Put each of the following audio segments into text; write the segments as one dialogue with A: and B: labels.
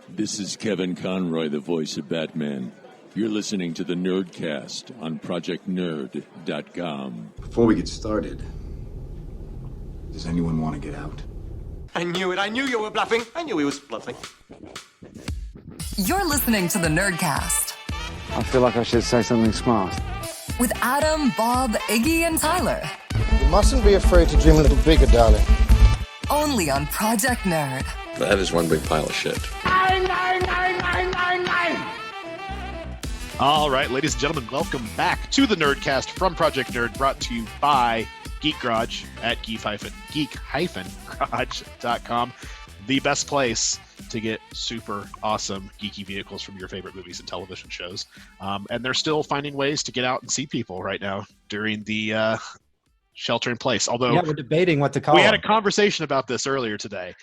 A: This is Kevin Conroy, the voice of Batman. You're listening to the Nerdcast on ProjectNerd.com.
B: Before we get started, does anyone want to get out?
C: I knew it. I knew you were bluffing. I knew he was bluffing.
D: You're listening to the Nerdcast.
E: I feel like I should say something smart.
D: With Adam, Bob, Iggy, and Tyler.
F: You mustn't be afraid to dream a little bigger, darling.
D: Only on Project Nerd.
G: That is one big pile of shit.
H: Nine. All right, ladies and gentlemen, welcome back to the Nerdcast from Project Nerd, brought to you by Geek Garage at geek-garage.com, the best place to get super awesome geeky vehicles from your favorite movies and television shows. And they're still finding ways to get out and see people right now during the shelter in place. Although
I: we're debating what to call
H: We had
I: them.
H: a conversation about this earlier today.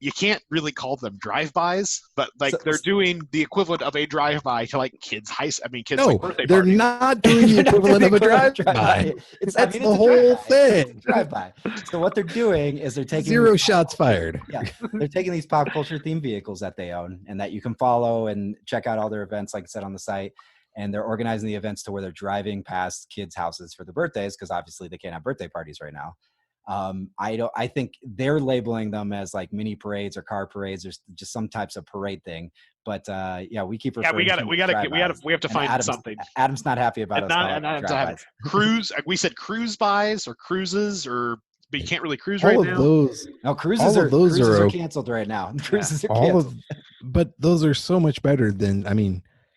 H: You can't really call them drive-bys, but they're doing the equivalent of a drive-by to kids' kids' birthday
J: they're
H: parties.
J: not doing the equivalent of a drive-by. That's the whole thing.
I: Drive-by. So what they're doing is they're taking
J: zero shots fired.
I: Yeah, they're taking these pop culture themed vehicles that they own and that you can follow and check out all their events, like I said, on the site. And they're organizing the events to where they're driving past kids' houses for the birthdays, because obviously they can't have birthday parties right now. I think they're labeling them as like mini parades or car parades or just some types of parade thing. But we keep referring
H: we have to find something.
I: Adam's not happy about us.
H: Cruise. We said cruise buys or cruises, but you can't really cruise right now.
I: Cruises are canceled right now. Cruises are canceled.
J: But those are so much better than,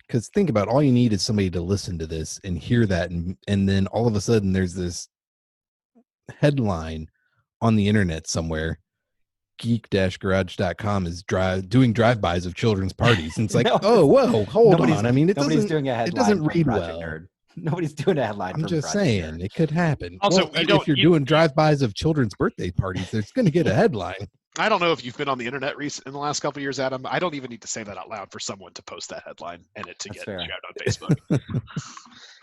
J: because think about, all you need is somebody to listen to this and hear that, and then all of a sudden there's this headline on the internet somewhere: geek-garage.com is doing drive-bys of children's parties, and it's like, hold on. It doesn't read well.
I: Nerd. Nobody's doing a headline.
J: I'm just saying it could happen.
H: Also,
J: if you're doing drive-bys of children's birthday parties, there's going to get a headline.
H: I don't know if you've been on the internet in the last couple of years, Adam. I don't even need to say that out loud for someone to post that headline and it to get shared on Facebook.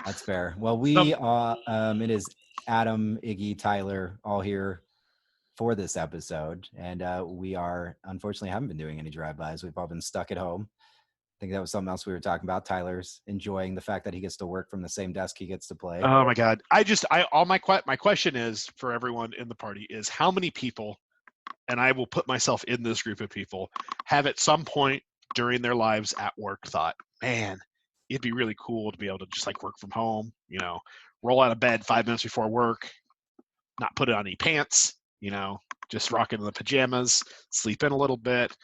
I: That's fair. Well, it is Adam, Iggy, Tyler, all here for this episode, and we unfortunately haven't been doing any drive-bys. We've all been stuck at home. I think that was something else we were talking about. Tyler's enjoying the fact that he gets to work from the same desk he gets to play.
H: Oh my God! My question is for everyone in the party is how many people, and I will put myself in this group of people, have at some point during their lives at work thought, man, it'd be really cool to be able to just work from home, roll out of bed 5 minutes before work, not put on any pants, just rock into the pajamas, sleep in a little bit,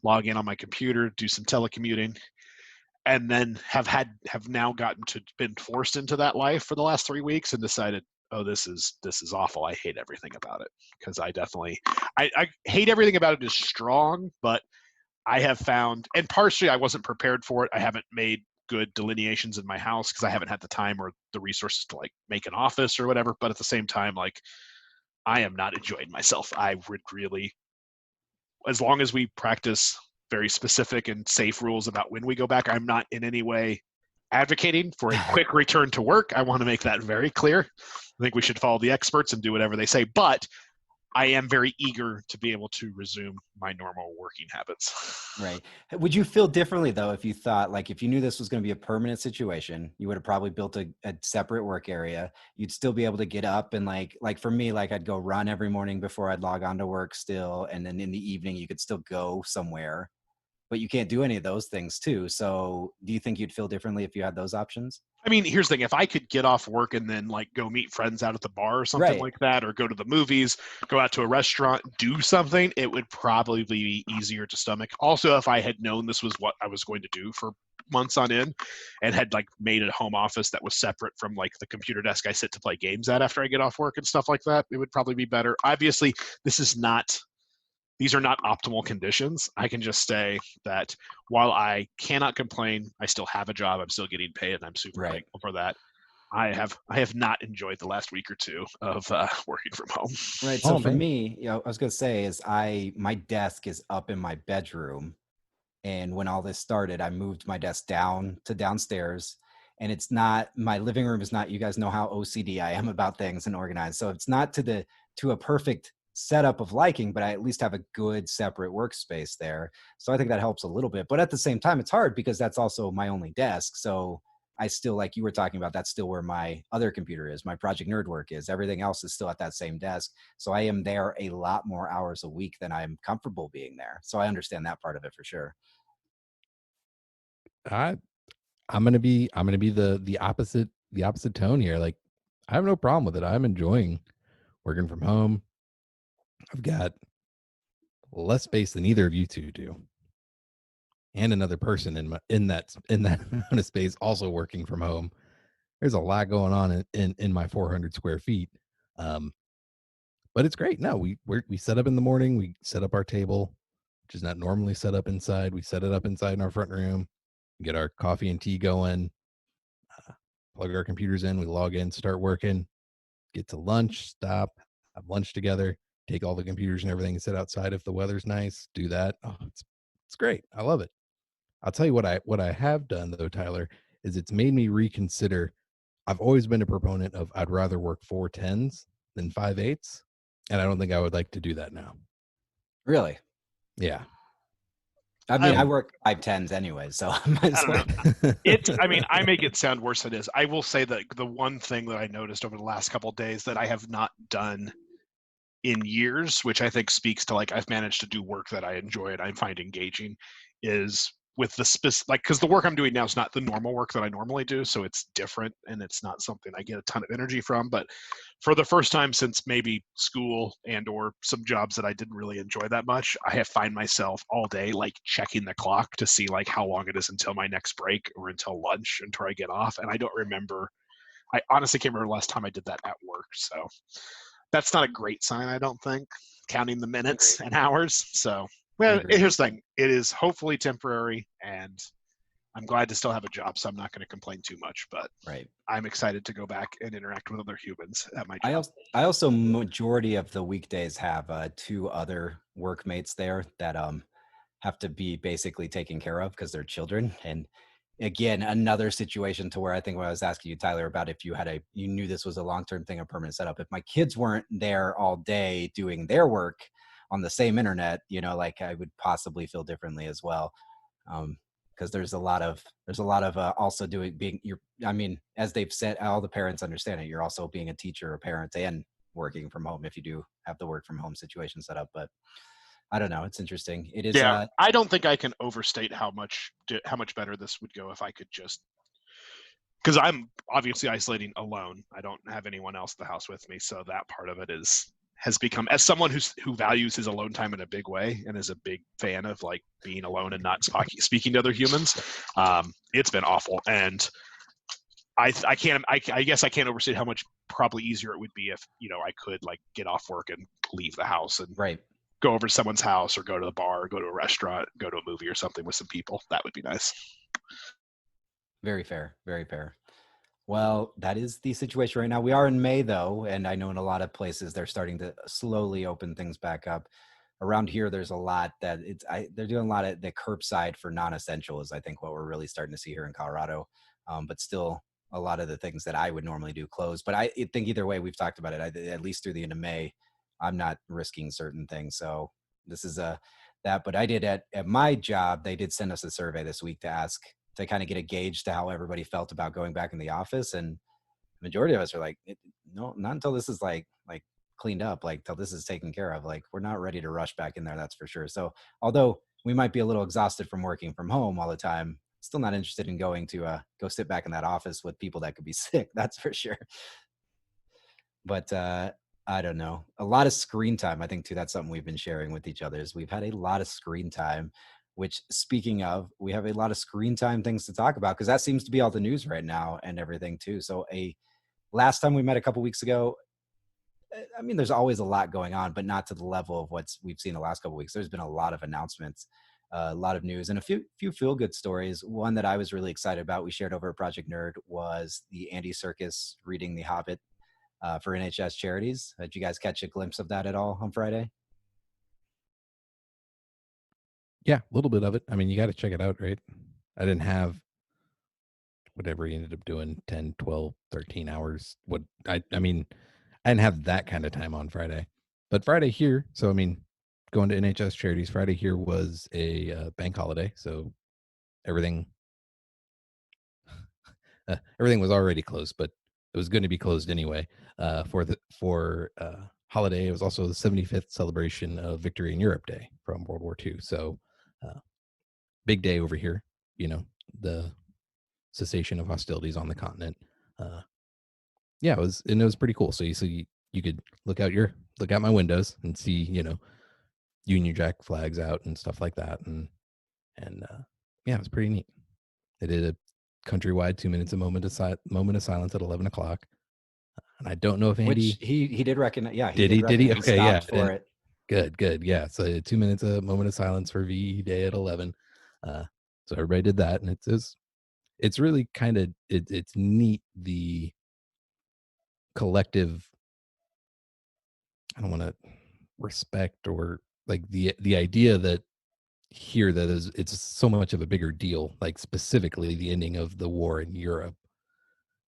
H: log in on my computer, do some telecommuting, and then have now been forced into that life for the last 3 weeks and decided, oh, this is awful. I hate everything about it. Because I hate everything about it is strong, but I have found, and partially I wasn't prepared for it. I haven't made good delineations in my house because I haven't had the time or the resources to make an office or whatever. But at the same time, I am not enjoying myself. I would really, as long as we practice very specific and safe rules about when we go back, I'm not in any way advocating for a quick return to work. I want to make that very clear. I think we should follow the experts and do whatever they say, but I am very eager to be able to resume my normal working habits.
I: Right. Would you feel differently though if you thought, if you knew this was going to be a permanent situation, you would have probably built a separate work area. You'd still be able to get up and like for me, I'd go run every morning before I'd log on to work still, and then in the evening you could still go somewhere. But you can't do any of those things too. So do you think you'd feel differently if you had those options?
H: Here's the thing. If I could get off work and then go meet friends out at the bar or something like that, or go to the movies, go out to a restaurant, do something, it would probably be easier to stomach. Also, if I had known this was what I was going to do for months on end and had made a home office that was separate from the computer desk I sit to play games at after I get off work and stuff like that, it would probably be better. Obviously, these are not optimal conditions. I can just say that while I cannot complain, I still have a job. I'm still getting paid, and I'm super thankful for that. I have not enjoyed the last week or two of working from home.
I: Right. So for me, I was going to say is my desk is up in my bedroom, and when all this started, I moved my desk down to downstairs, and it's not, my living room is not, you guys know how OCD I am about things and organized. So it's not to a perfect setup of liking, but I at least have a good separate workspace there. So I think that helps a little bit. But at the same time, it's hard because that's also my only desk. So I still, like you were talking about, that's still where my other computer is, my Project Nerd work is. Everything else is still at that same desk. So I am there a lot more hours a week than I'm comfortable being there. So I understand that part of it for sure.
J: I'm gonna be the opposite tone here. Like, I have no problem with it. I'm enjoying working from home. I've got less space than either of you two do, and another person in that amount of space also working from home. There's a lot going on in my 400 square feet. Um, but it's great. No, we set up in the morning. We set up our table, which is not normally set up inside. We set it up inside in our front room, get our coffee and tea going, plug our computers in. We log in, start working, get to lunch, stop, have lunch together, take all the computers and everything and sit outside if the weather's nice. Do that. Oh, it's great. I love it. I'll tell you what I have done though, Tyler, is it's made me reconsider. I've always been a proponent of I'd rather work 4 10s than 5 8s, and I don't think I would like to do that now.
I: Really?
J: Yeah.
I: I mean, I work 5 10s anyway, so I might as well.
H: I mean, I make it sound worse than it is. I will say that the one thing that I noticed over the last couple of days that I have not done in years, which I think speaks to like I've managed to do work that I enjoy and I find engaging, is with the because the work I'm doing now is not the normal work that I normally do, so it's different and it's not something I get a ton of energy from. But for the first time since maybe school and or some jobs that I didn't really enjoy that much, I have find myself all day like checking the clock to see like how long it is until my next break or until lunch until I get off. And I honestly can't remember the last time I did that at work. So that's not a great sign, I don't think, counting the minutes and hours. So, well, here's the thing. It is hopefully temporary, and I'm glad to still have a job, so I'm not going to complain too much. But
I: Right.
H: I'm excited to go back and interact with other humans at my job.
I: I also majority of the weekdays have 2 other workmates there that have to be basically taken care of because they're children. And again, another situation to where I think when I was asking you, Tyler, about if you knew this was a long-term thing, a permanent setup, if my kids weren't there all day doing their work on the same internet, like I would possibly feel differently as well. Because there's a lot of also I mean, as they've said, all the parents understand it. You're also being a teacher, a parent, and working from home if you do have the work from home situation set up. But I don't know. It's interesting. It is.
H: Yeah, I don't think I can overstate how much better this would go if I could just, because I'm obviously isolating alone. I don't have anyone else in the house with me, so that part of it has become, as someone who values his alone time in a big way and is a big fan of like being alone and not speaking to other humans. It's been awful, and I guess I can't overstate how much probably easier it would be if I could like get off work and leave the house and
I: right.
H: Go over to someone's house or go to the bar, or go to a restaurant, go to a movie or something with some people. That would be nice.
I: Very fair. Very fair. Well, that is the situation right now. We are in May though, and I know in a lot of places they're starting to slowly open things back up. Around here, there's a lot that they're doing a lot of the curbside for non-essential is I think what we're really starting to see here in Colorado. But still a lot of the things that I would normally do close. But I think either way, we've talked about it, at least through the end of May, I'm not risking certain things. So this is that, but I did at my job, they did send us a survey this week to kind of get a gauge to how everybody felt about going back in the office. And the majority of us are like, no, not until this is like cleaned up, like till this is taken care of. Like we're not ready to rush back in there. That's for sure. So although we might be a little exhausted from working from home all the time, still not interested in going to go sit back in that office with people that could be sick. That's for sure. But I don't know. A lot of screen time. I think too, that's something we've been sharing with each other is we've had a lot of screen time, which speaking of, we have a lot of screen time things to talk about because that seems to be all the news right now and everything too. So last time we met a couple weeks ago, I mean, there's always a lot going on, but not to the level of we've seen the last couple of weeks. There's been a lot of announcements, a lot of news, and a few feel-good stories. One that I was really excited about, we shared over at Project Nerd, was the Andy Serkis reading The Hobbit for NHS charities. Did you guys catch a glimpse of that at all on Friday?
J: Yeah, a little bit of it. I mean, you got to check it out, right? I didn't have whatever he ended up doing, 10, 12, 13 hours. I mean, I didn't have that kind of time on Friday. But Friday here, so I mean, going to NHS charities, Friday here was a bank holiday, so everything everything was already closed, but it was going to be closed anyway for holiday. It was also the 75th celebration of Victory in Europe Day from World War II. So big day over here, the cessation of hostilities on the continent. Yeah, it was pretty cool. So you could look out my windows and see, Union Jack flags out and stuff like that. And yeah, it was pretty neat. They did a countrywide 2 minutes, a moment of silence at 11 o'clock. And I don't know if Andy,
I: which he did recognize. Yeah,
J: did he? Okay, yeah,
I: for it.
J: Good. Yeah, so 2 minutes, a moment of silence for VE Day at 11. So everybody did that, and it's really kind of it's neat, the collective, I don't want to respect, or like the idea that here that it's so much of a bigger deal, like specifically the ending of the war in Europe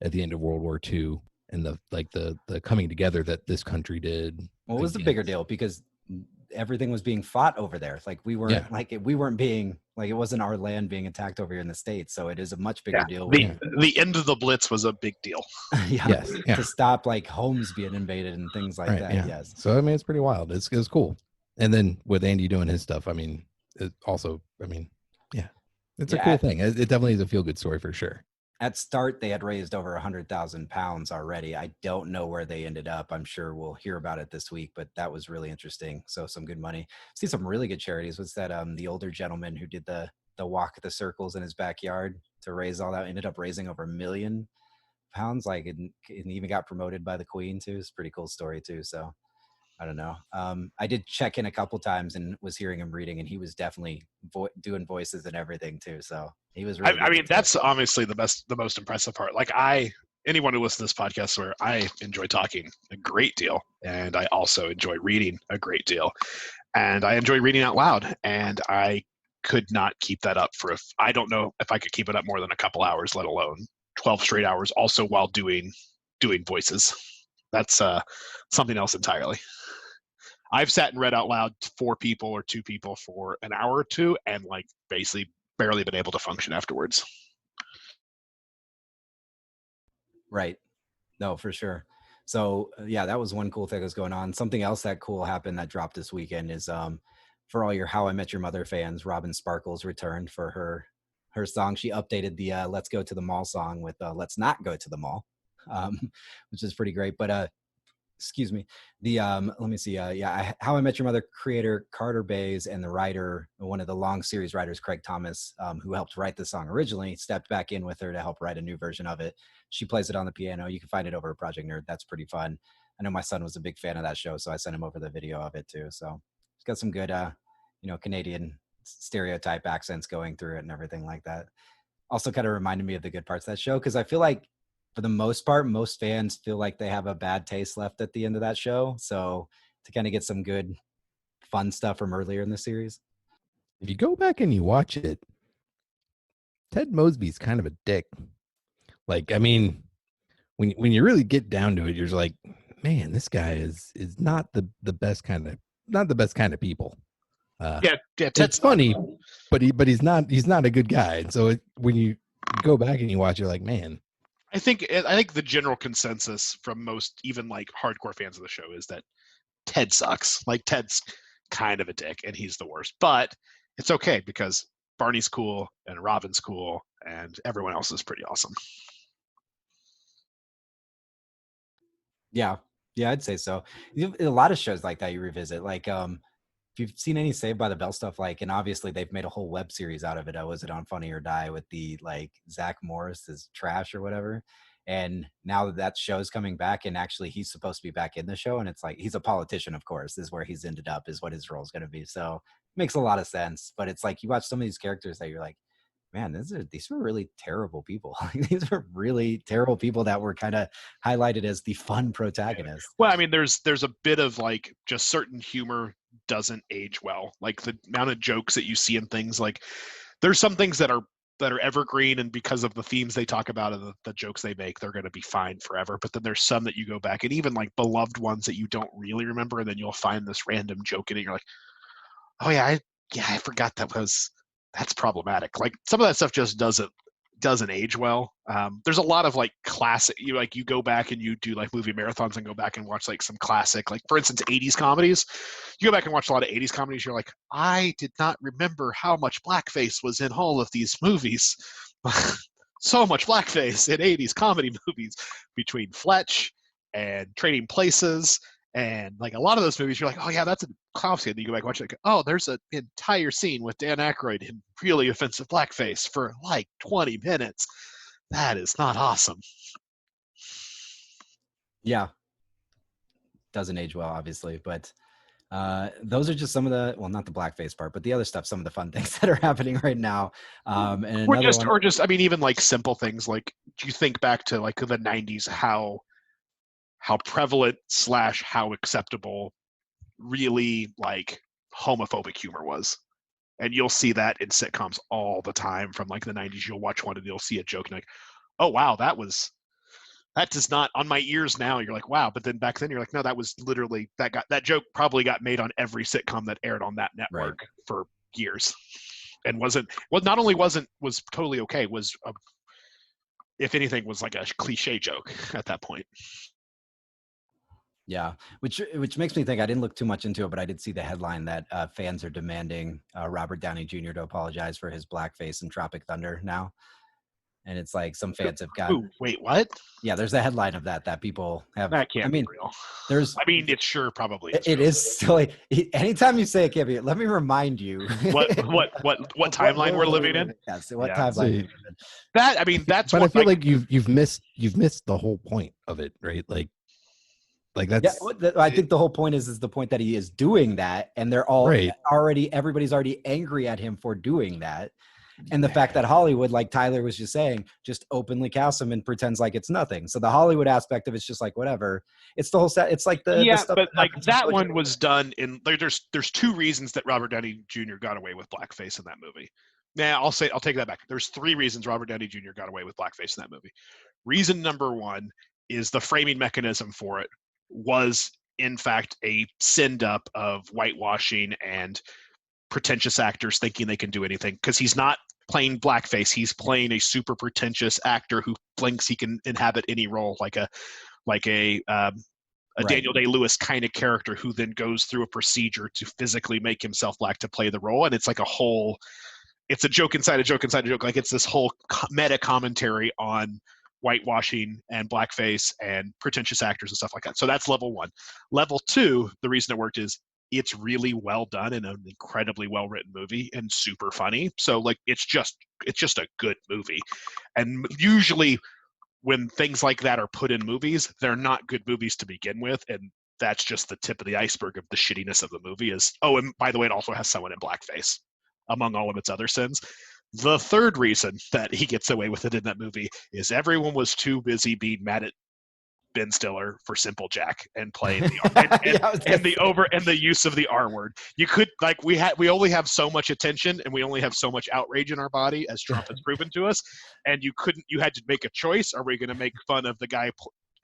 J: at the end of World War II, and the coming together that this country did.
I: What was the bigger deal? Because everything was being fought over there. Like we weren't we weren't being like, it wasn't our land being attacked over here in the States. So it is a much bigger deal.
H: The end of the Blitz was a big deal.
I: To stop like homes being invaded and things like that.
J: Yeah.
I: Yes.
J: So I mean, it's pretty wild. It's cool. And then with Andy doing his stuff, I mean, it also, I mean, yeah, it's a cool thing. It definitely is a feel good story for sure.
I: At start, they had raised over 100,000 pounds already. I don't know where they ended up. I'm sure we'll hear about it this week, but that was really interesting. So some good money. See some really good charities. What's that? The older gentleman who did the walk the circles in his backyard to raise all that, ended up raising over £1 million. Like, and even got promoted by the Queen too. It's a pretty cool story too. So I don't know. I did check in a couple times and was hearing him reading, and he was definitely doing voices and everything too. So he was really
H: I mean, that's obviously the most impressive part. Like anyone who listens to this podcast, where I enjoy talking a great deal, and I also enjoy reading a great deal, and I enjoy reading out loud, and I could not keep that up I don't know if I could keep it up more than a couple hours, let alone 12 straight hours, also while doing voices. That's something else entirely. I've sat and read out loud to 4 people or 2 people for an hour or 2, and like basically barely been able to function afterwards.
I: Right. No, for sure. So yeah, that was one cool thing that was going on. Something else that cool happened that dropped this weekend is for all your How I Met Your Mother fans, Robin Sparkles returned for her song. She updated the Let's Go to the Mall song with Let's Not Go to the Mall, which is pretty great. But excuse me, the let me see, How I Met Your Mother creator Carter Bays and the writer, one of the long series writers, Craig Thomas, who helped write the song originally, stepped back in with her to help write a new version of it. She plays it on the piano. You can find it over at Project Nerd. That's pretty fun. I know my son was a big fan of that show, so I sent him over the video of it too. So it's got some good Canadian stereotype accents going through it and everything like that. Also kind of reminded me of the good parts of that show, because I feel like for the most part, most fans feel like they have a bad taste left at the end of that show. So to kind of get some good, fun stuff from earlier in the series.
J: If you go back and you watch it, Ted Mosby's kind of a dick. Like, I mean, when you really get down to it, you're just like, man, this guy is not the best kind of people. It's funny, but he's not a good guy. And so when you go back and you watch, you're like, man.
H: I think the general consensus from most, even like hardcore fans of the show, is that Ted sucks. Like, Ted's kind of a dick and he's the worst, but it's okay because Barney's cool and Robin's cool and everyone else is pretty awesome.
I: Yeah, I'd say so. A lot of shows like that you revisit, like if you've seen any Saved by the Bell stuff, like, and obviously they've made a whole web series out of it. Was it on Funny or Die with the like Zach Morris is trash or whatever? And now that show's coming back, and actually he's supposed to be back in the show, and it's like he's a politician, of course, is where he's ended up, is what his role is going to be. So it makes a lot of sense. But it's like you watch some of these characters that you're like, man, these were really terrible people. These were really terrible people that were kind of highlighted as the fun protagonists.
H: Well, I mean, there's a bit of like just certain humor doesn't age well. Like the amount of jokes that you see in things, like there's some things that are that are evergreen, and because of the themes they talk about and the jokes they make, they're going to be fine forever. But then there's some that you go back, and even like beloved ones that you don't really remember, and then you'll find this random joke in it. You're like, oh yeah, I forgot that's problematic. Like some of that stuff just doesn't age well. There's a lot of like classic, you go back and you do like movie marathons and go back and watch like some classic, like for instance 80s comedies. You go back and watch a lot of 80s comedies, you're like, I did not remember how much blackface was in all of these movies. So much blackface in 80s comedy movies, between Fletch and Trading Places and like a lot of those movies. You're like, oh yeah, that's a classic. And you go back and watch it, like, oh, there's an entire scene with Dan Aykroyd in really offensive blackface for like 20 minutes. That is not awesome.
I: Yeah, doesn't age well, obviously, but those are just some of the, well, not the blackface part, but the other stuff, some of the fun things that are happening right now. And
H: I mean, even like simple things, like do you think back to like the 90s, how prevalent / how acceptable really like homophobic humor was? And you'll see that in sitcoms all the time from like the 90s. You'll watch one and you'll see a joke and like, oh wow, that does not on my ears now. You're like, wow. But then back then you're like, no, that was literally that joke probably got made on every sitcom that aired on that network for years, and was totally okay. If anything, was like a cliche joke at that point.
I: Yeah, which makes me think, I didn't look too much into it, but I did see the headline that fans are demanding Robert Downey Jr. to apologize for his blackface in Tropic Thunder now. And it's like some fans have got.
H: Ooh, wait, what?
I: Yeah, there's a headline of that people have.
H: That can't be real. It's sure probably.
I: It is silly. Anytime you say it can't be, let me remind you
H: what timeline we're living in.
I: Yes, what timeline?
H: That's.
J: But I feel like you've missed the whole point of it, right? Like that's.
I: Yeah, I think the whole point is the point that he is doing that, and they're all everybody's already angry at him for doing that. And the fact that Hollywood, like Tyler was just saying, just openly casts him and pretends like it's nothing. So the Hollywood aspect of it's just like whatever. It's the whole set. It's like the stuff
H: but like that one was done in. There's two reasons that Robert Downey Jr. got away with blackface in that movie. Now I'll take that back. There's three reasons Robert Downey Jr. got away with blackface in that movie. Reason number one is the framing mechanism for it was in fact a send up of whitewashing and pretentious actors thinking they can do anything, because he's not playing blackface. He's playing a super pretentious actor who thinks he can inhabit any role, like a Daniel Day-Lewis kind of character who then goes through a procedure to physically make himself black to play the role. And it's like it's a joke inside a joke inside a joke. Like it's this whole meta commentary on whitewashing and blackface and pretentious actors and stuff like that. So that's level one. Level two, the reason it worked is it's really well done in an incredibly well written movie and super funny. So like it's just a good movie. And usually when things like that are put in movies, they're not good movies to begin with, and that's just the tip of the iceberg of the shittiness of the movie. And by the way, it also has someone in blackface among all of its other sins. The third reason that he gets away with it in that movie is everyone was too busy being mad at Ben Stiller for Simple Jack and playing the use of the R word. You could we only have so much attention and we only have so much outrage in our body, as Trump has proven to us. And you had to make a choice. Are we going to make fun of the guy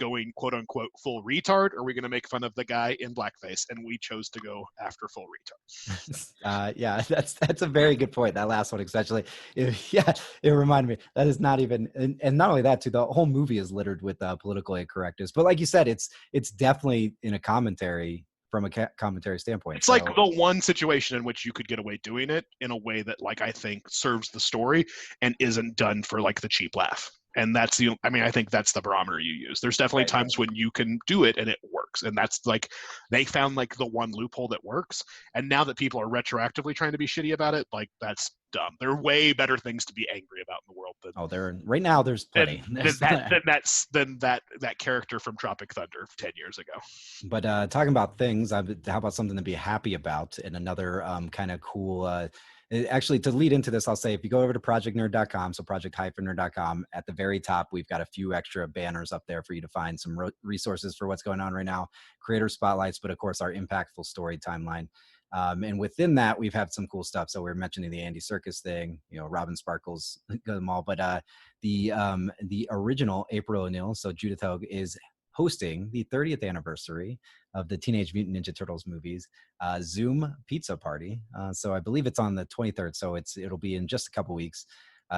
H: going quote unquote full retard, or are we going to make fun of the guy in blackface? And we chose to go after full retard.
I: Yeah, that's a very good point. That last one, especially. It reminded me that is not even, and not only that too, the whole movie is littered with political incorrectness. But like you said, it's definitely in a commentary from a commentary standpoint.
H: It's like the one situation in which you could get away doing it in a way that like I think serves the story and isn't done for like the cheap laugh. And I think that's the barometer you use. There's definitely times when you can do it and it works. And that's like, they found like the one loophole that works. And now that people are retroactively trying to be shitty about it, like that's dumb. There are way better things to be angry about in the world
I: right now there's plenty.
H: Than that character from Tropic Thunder 10 years ago.
I: But talking about things, how about something to be happy about and another kind of cool actually, to lead into this, I'll say if you go over to projectnerd.com, so project-nerd.com, at the very top, we've got a few extra banners up there for you to find some resources for what's going on right now, creator spotlights, but of course, our impactful story timeline. And within that, we've had some cool stuff. So we're mentioning the Andy Serkis thing, Robin Sparkles, go them all. But the original April O'Neil, so Judith Hogue, is hosting the 30th anniversary of the Teenage Mutant Ninja Turtles movies Zoom pizza party. So I believe it's on the 23rd. So it'll be in just a couple weeks.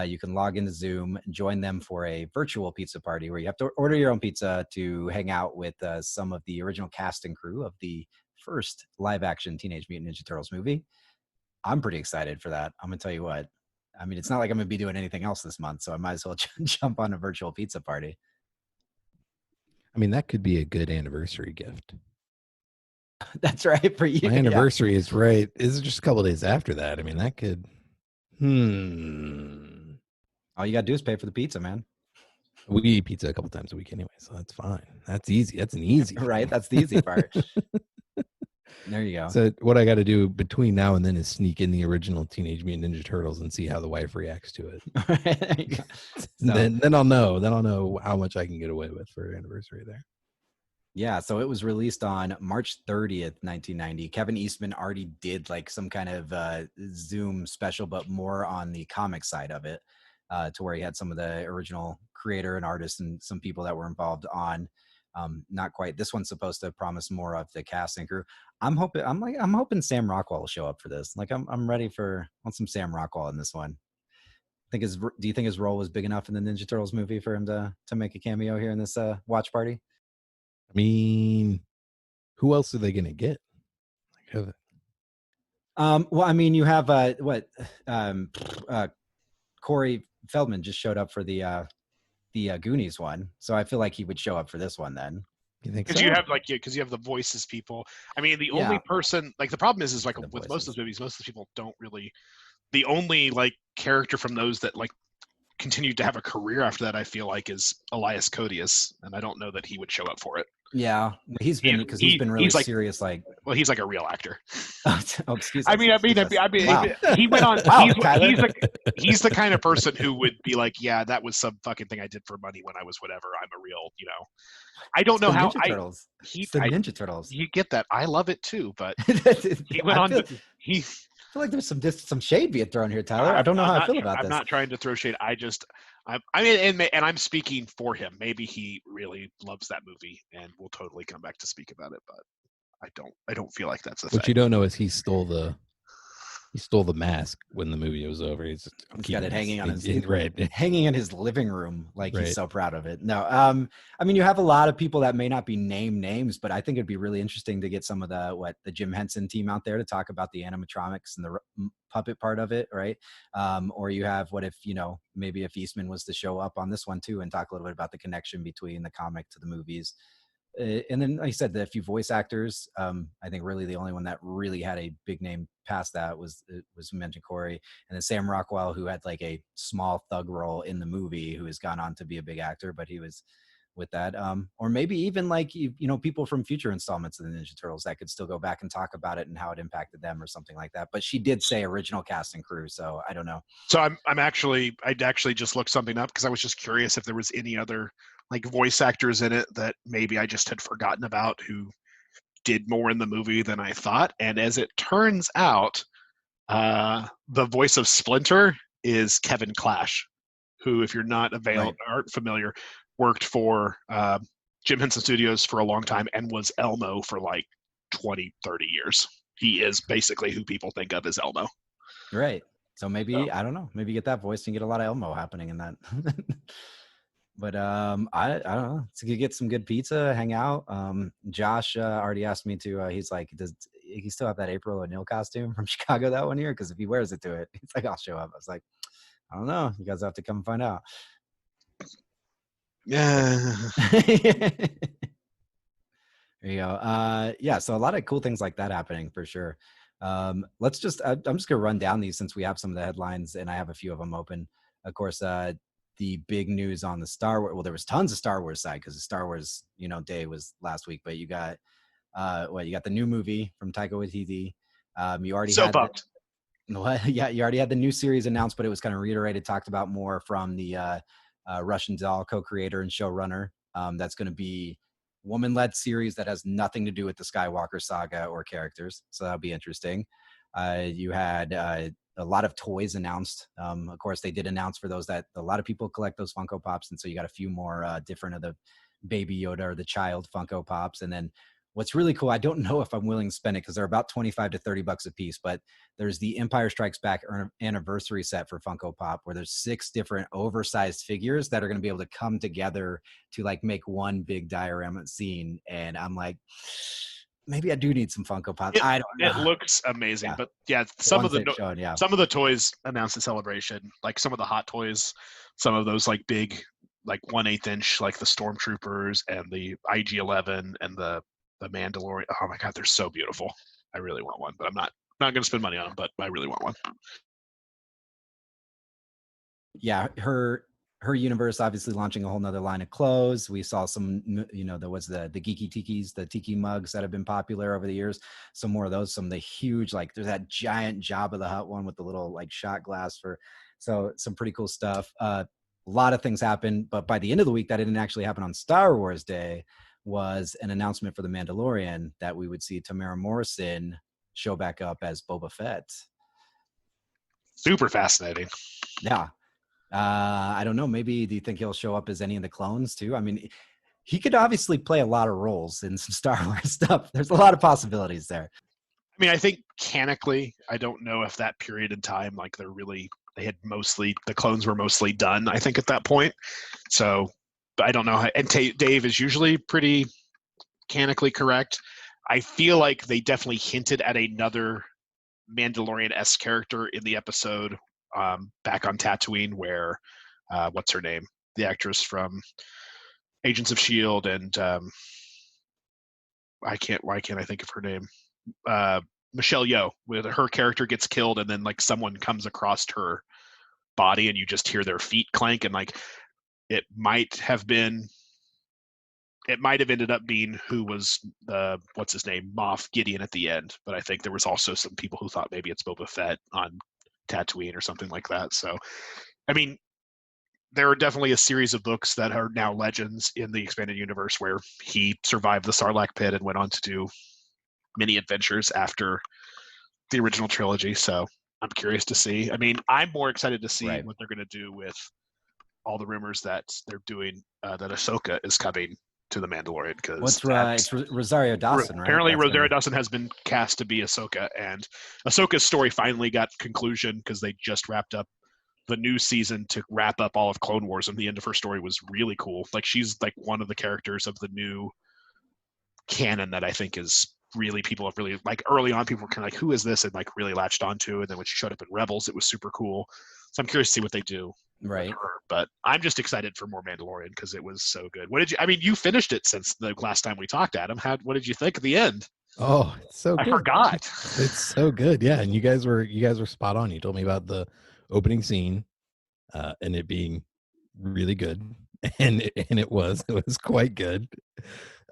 I: You can log into Zoom, join them for a virtual pizza party where you have to order your own pizza to hang out with some of the original cast and crew of the first live action Teenage Mutant Ninja Turtles movie. I'm pretty excited for that. I'm going to tell you what. I mean, it's not like I'm going to be doing anything else this month, so I might as well jump on a virtual pizza party.
J: I mean, that could be a good anniversary gift.
I: That's right for you.
J: My anniversary is right. Is just a couple of days after that. I mean, that could.
I: All you got to do is pay for the pizza, man.
J: We eat pizza a couple times a week anyway, so that's fine. That's easy. That's an easy
I: right.
J: thing.
I: That's the easy part. There you go.
J: So what I got to do between now and then is sneak in the original Teenage Mutant Ninja Turtles and see how the wife reacts to it. Then I'll know. Then I'll know how much I can get away with for anniversary there.
I: Yeah, so it was released on March 30th, 1990. Kevin Eastman already did like some kind of Zoom special, but more on the comic side of it, to where he had some of the original creator and artists and some people that were involved on. Not quite. This one's supposed to promise more of the cast and crew. I'm hoping Sam Rockwell will show up for this. Like I'm ready for some Sam Rockwell in this one. Do you think his role was big enough in the Ninja Turtles movie for him to make a cameo here in this watch party?
J: I mean, who else are they going to get?
I: Well, I mean, you have Corey Feldman just showed up for the Goonies one, so I feel like he would show up for this one then.
J: You think?
H: Because you have the voices people. I mean, the only person, like, the problem is like with most of those movies, most of the people don't really. The only like character from those that like continued to have a career after that, I feel like, is Elias Koteas, and I don't know that he would show up for it.
I: Yeah, he's been really
H: like,
I: serious. Like,
H: well, he's like a real actor.
I: Oh, excuse me.
H: I mean,
I: Wow.
H: he went on.
I: Wow,
H: he's the kind of person who would be like, yeah, that was some fucking thing I did for money when I was whatever. I'm a real, I don't know how
I: Turtles. Ninja Turtles.
H: You get that? I love it too, but he went
I: I feel like there's some shade being thrown here, Tyler. I don't know how I feel about this.
H: I'm not trying to throw shade. I mean, and I'm speaking for him. Maybe he really loves that movie, and we'll totally come back to speak about it. But I don't feel like that's a thing.
J: What you don't know is he stole the mask when the movie was over. He's
I: got it hanging on his
J: hanging
I: in his living room, like he's so proud of it. No, I mean, you have a lot of people that may not be named names, but I think it'd be really interesting to get some of the Jim Henson team out there to talk about the animatronics and the puppet part of it, right? Or you have maybe if Eastman was to show up on this one too and talk a little bit about the connection between the comic to the movies. And then, like I said, the few voice actors, I think really the only one that really had a big name past that was mentioned Corey, and then Sam Rockwell, who had like a small thug role in the movie, who has gone on to be a big actor, but he was with that. Or maybe even like, people from future installments of the Ninja Turtles that could still go back and talk about it and how it impacted them or something like that. But she did say original cast and crew, so I don't know.
H: So I'd actually just looked something up because I was just curious if there was any other like voice actors in it that maybe I just had forgotten about who did more in the movie than I thought. And as it turns out, the voice of Splinter is Kevin Clash, who, if you're not aren't familiar, worked for Jim Henson Studios for a long time and was Elmo for like 20, 30 years. He is basically who people think of as Elmo.
I: Right. So maybe, I don't know, maybe get that voice and get a lot of Elmo happening in that. But I don't know. So you get some good pizza, hang out. Josh already asked me to. He's like, does he still have that April O'Neil costume from Chicago that one year? Because if he wears it to it, he's like, I'll show up. I was like, I don't know. You guys have to come find out.
H: Yeah.
I: There you go. Yeah. So a lot of cool things like that happening for sure. I'm just gonna run down these since we have some of the headlines and I have a few of them open. Of course, the big news on the Star Wars. Well, there was tons of Star Wars side because the Star Wars, day was last week. But you got, you got the new movie from Taika Waititi. You already
H: so pumped.
I: Yeah, you already had the new series announced, but it was kind of reiterated, talked about more from the Russian Doll co-creator and showrunner. That's going to be woman-led series that has nothing to do with the Skywalker saga or characters, so that'll be interesting. You had a lot of toys announced. Of course, they did announce for those that a lot of people collect those Funko Pops, and so you got a few more different of the Baby Yoda or the child Funko Pops. And then what's really cool, I don't know if I'm willing to spend it because they're about 25 to 30 bucks a piece, but there's the Empire Strikes Back anniversary set for Funko Pop where there's 6 different oversized figures that are going to be able to come together to like make one big diorama scene. And I'm like, maybe I do need some Funko Pop. I don't know.
H: It looks amazing, but yeah, some of the toys announced at Celebration, like some of the Hot Toys, some of those like big, like 1/8 inch, like the Stormtroopers and the IG-11 and the Mandalorian. Oh my God, they're so beautiful. I really want one, but I'm not going to spend money on them. But I really want one.
I: Yeah, her universe obviously launching a whole nother line of clothes. We saw some, there was the geeky tikis, the tiki mugs that have been popular over the years. Some more of those, some of the huge, like there's that giant Jabba the Hutt one with the little like shot glass so some pretty cool stuff. A lot of things happened, but by the end of the week, that didn't actually happen on Star Wars Day, was an announcement for The Mandalorian that we would see Tamara Morrison show back up as Boba Fett.
H: Super fascinating.
I: Yeah. I don't know. Maybe do you think he'll show up as any of the clones too? I mean, he could obviously play a lot of roles in some Star Wars stuff. There's a lot of possibilities there.
H: I mean, I think canonically, I don't know if that period in time, like the clones were mostly done, I think, at that point. So I don't know. And Dave is usually pretty canonically correct. I feel like they definitely hinted at another Mandalorian-esque character in the episode back on Tatooine where, what's her name? The actress from Agents of S.H.I.E.L.D. and why can't I think of her name? Michelle Yeoh, where her character gets killed and then like someone comes across her body and you just hear their feet clank, and like it might have ended up being who was the what's his name, Moff Gideon at the end, but I think there was also some people who thought maybe it's Boba Fett on Tatooine or something like that. So I mean, there are definitely a series of books that are now legends in the expanded universe where he survived the Sarlacc pit and went on to do many adventures after the original trilogy. So I'm curious to see. I mean, I'm more excited to see what they're going to do with all the rumors that they're doing, that Ahsoka is coming to the Mandalorian. Because
I: it's Rosario Dawson, right?
H: Apparently Rosario Dawson has been cast to be Ahsoka, and Ahsoka's story finally got conclusion because they just wrapped up the new season to wrap up all of Clone Wars, and the end of her story was really cool. Like she's like one of the characters of the new canon that I think is really, people have really, like early on people were kind of like, who is this, and like really latched onto, and then when she showed up in Rebels it was super cool. So I'm curious to see what they do.
I: Right.
H: But I'm just excited for more Mandalorian because it was so good. You finished it since the last time we talked, Adam. What did you think at the end?
J: Oh, it's so good.
H: I forgot.
J: It's so good. Yeah. And you guys were spot on. You told me about the opening scene and it being really good. And it was quite good.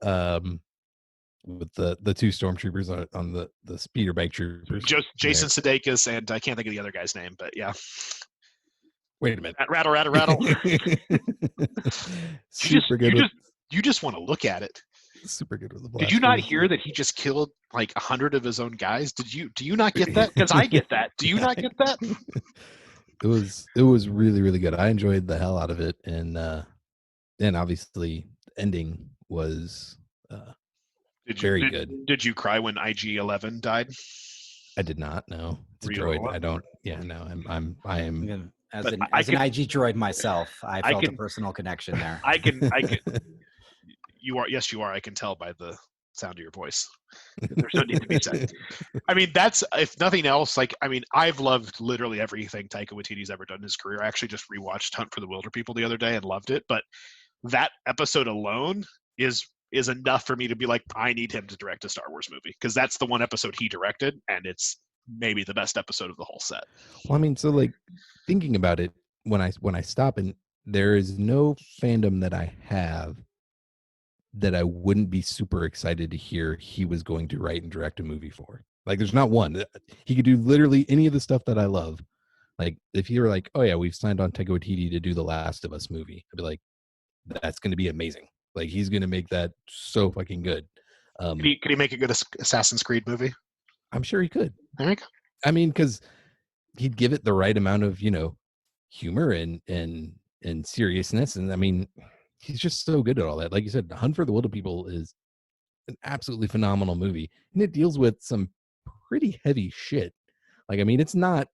J: With the 2 stormtroopers on the speeder bike troopers.
H: Just Jason Sudeikis and I can't think of the other guy's name, but yeah.
J: Wait a minute.
H: Rattle.
J: Super good.
H: You just want to look at it.
J: Super good with the
H: blast. Did you not hear that he just killed like 100 of his own guys? Do you not get that? Because I get that. Do you not get that?
J: It was really, really good. I enjoyed the hell out of it, and obviously the ending was very good.
H: Did you cry when IG-11 died?
J: I did not. No, it's a droid. I don't. Yeah, no. I am.
I: As an IG droid myself, I felt a personal connection there.
H: I can. You are. Yes, you are. I can tell by the sound of your voice. There's no need to be said. I mean, that's, if nothing else, like, I mean, I've loved literally everything Taika Waititi's ever done in his career. I actually just rewatched Hunt for the Wilder People the other day and loved it. But that episode alone is enough for me to be like, I need him to direct a Star Wars movie, because that's the one episode he directed, and it's maybe the best episode of the whole set.
J: Well, I mean, so like thinking about it, when I stop, and there is no fandom that I have that I wouldn't be super excited to hear he was going to write and direct a movie for. Like, there's not one. He could do literally any of the stuff that I love. Like, if you were like, oh yeah, we've signed on Taika Waititi to do the Last of Us movie, I'd be like, that's going to be amazing. Like he's gonna make that so fucking good.
H: Could he make a good Assassin's Creed movie?
J: I'm sure he could.
H: There you go.
J: I mean, because he'd give it the right amount of humor and seriousness, and I mean, he's just so good at all that. Like you said, Hunt for the Wilder People is an absolutely phenomenal movie, and it deals with some pretty heavy shit. Like, I mean, it's not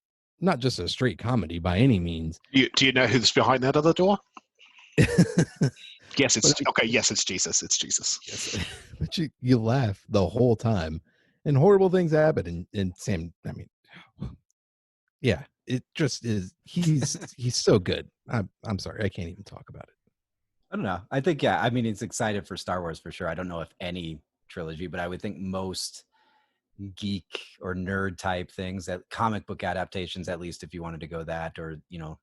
J: just a straight comedy by any means.
H: Do you know who's behind that other door? Yes, it's okay. Yes, it's Jesus. It's Jesus.
J: Yes. But you laugh the whole time, and horrible things happen. And Sam, I mean, yeah, it just is. He's so good. I'm sorry, I can't even talk about it.
I: I don't know. I think, yeah, I mean, it's excited for Star Wars for sure. I don't know if any trilogy, but I would think most geek or nerd type things, that comic book adaptations, at least if you wanted to go that, or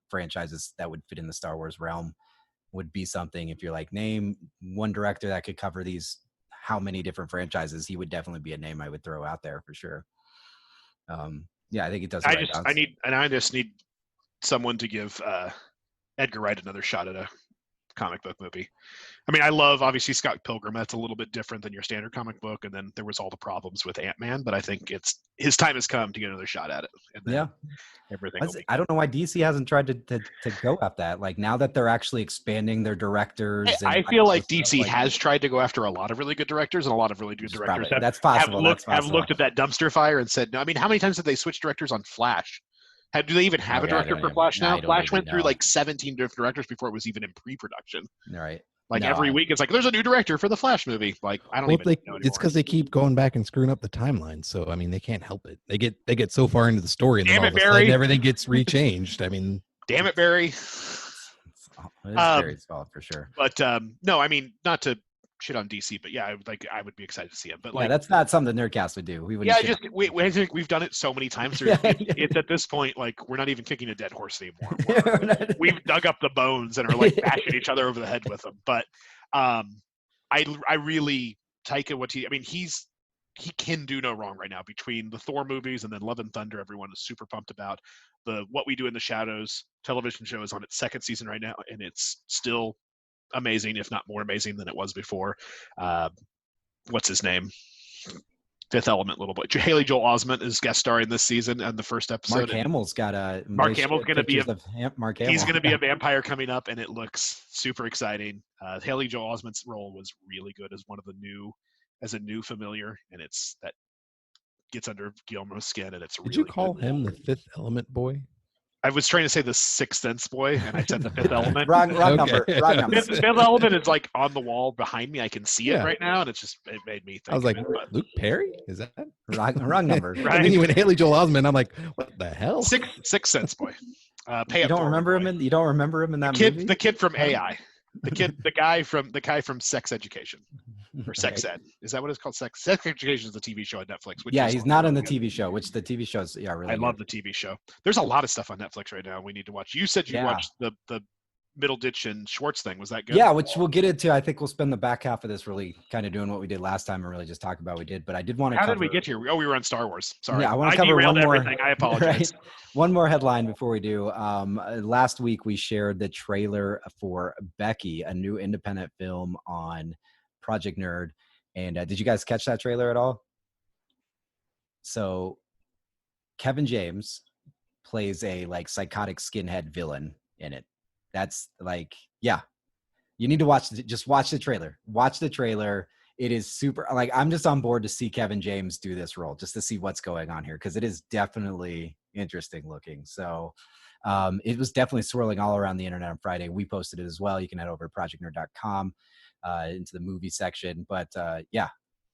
I: franchises that would fit in the Star Wars realm, would be something. If you're like, name one director that could cover these how many different franchises, he would definitely be a name I would throw out there for sure. Yeah, I think it does.
H: I just need someone to give Edgar Wright another shot at a comic book movie. I mean, I love obviously Scott Pilgrim. That's a little bit different than your standard comic book, and then there was all the problems with Ant-Man. But I think his time has come to get another shot at it. And then everything.
I: I don't know why DC hasn't tried to go at that. Like now that they're actually expanding their directors.
H: I feel like DC has tried to go after a lot of really good directors, and a lot of really good directors
I: that's possible.
H: Have looked at that dumpster fire and said, no. I mean, how many times did they switch directors on Flash? Do they even have a director for Flash now? Flash went through like 17 different directors before it was even in pre-production.
I: Right.
H: Like every week, it's like there's a new director for the Flash movie. Like I don't even know anymore.
J: It's because they keep going back and screwing up the timeline. So I mean, they can't help it. They get so far into the story, and then all of a sudden everything gets rechanged. I mean,
H: damn it, Barry.
I: It's Barry's fault for sure.
H: But no, I mean, not to shit on DC, but yeah, I would be excited to see him. But like,
I: that's not something Nerdcast would do. We would.
H: Yeah, I think we've done it so many times. It's at this point like we're not even kicking a dead horse anymore. We've dug up the bones and are like bashing each other over the head with them. But I really Taika Waititi. I mean, he can do no wrong right now. Between the Thor movies and then Love and Thunder, everyone is super pumped about. The What We Do in the Shadows television show is on its second season right now, and it's still amazing, if not more amazing than it was before. What's his name? Fifth Element, little boy. Haley Joel Osment is guest starring this season on the first episode.
I: Mark Hamill's going to be
H: he's going to be a vampire coming up, and it looks super exciting. Haley Joel Osment's role was really good as a new familiar, and that gets under Guillermo's skin, and it's
J: Did
H: really
J: you call
H: good.
J: him the Fifth Element boy?
H: I was trying to say the Sixth Sense boy, and I said the Fifth Element.
I: Wrong number.
H: Fifth Element is like on the wall behind me. I can see it right now, and it made me think.
J: I was like, Luke Perry? Is that
I: wrong number?
J: Right? And then you went Haley Joel Osment. I'm like, what the hell?
H: Sixth Sense boy.
I: You don't remember him in that movie?
H: The kid from AI. The guy from Sex Education or Sex Ed. Is that what it's called? Sex Education is the TV show on Netflix.
I: He's not on the TV show, which the TV shows really.
H: I love the TV show. There's a lot of stuff on Netflix right now we need to watch. You said you watched the Middleditch and Schwartz thing. Was that good?
I: Yeah, which we'll get into. I think we'll spend the back half of this really kind of doing what we did last time and really just talk about what we did. But I did want to.
H: How did we get here? Oh, we were on Star Wars. Sorry.
I: Yeah, I want to cover one more.
H: Everything. I apologize.
I: Right? One more headline before we do. Last week we shared the trailer for Becky, a new independent film on Project Nerd. And did you guys catch that trailer at all? So Kevin James plays a psychotic skinhead villain in it. That's you need to just watch the trailer. Watch the trailer. It is super, I'm just on board to see Kevin James do this role, just to see what's going on here, because it is definitely interesting looking. So it was definitely swirling all around the internet on Friday. We posted it as well. You can head over to projectnerd.com into the movie section. But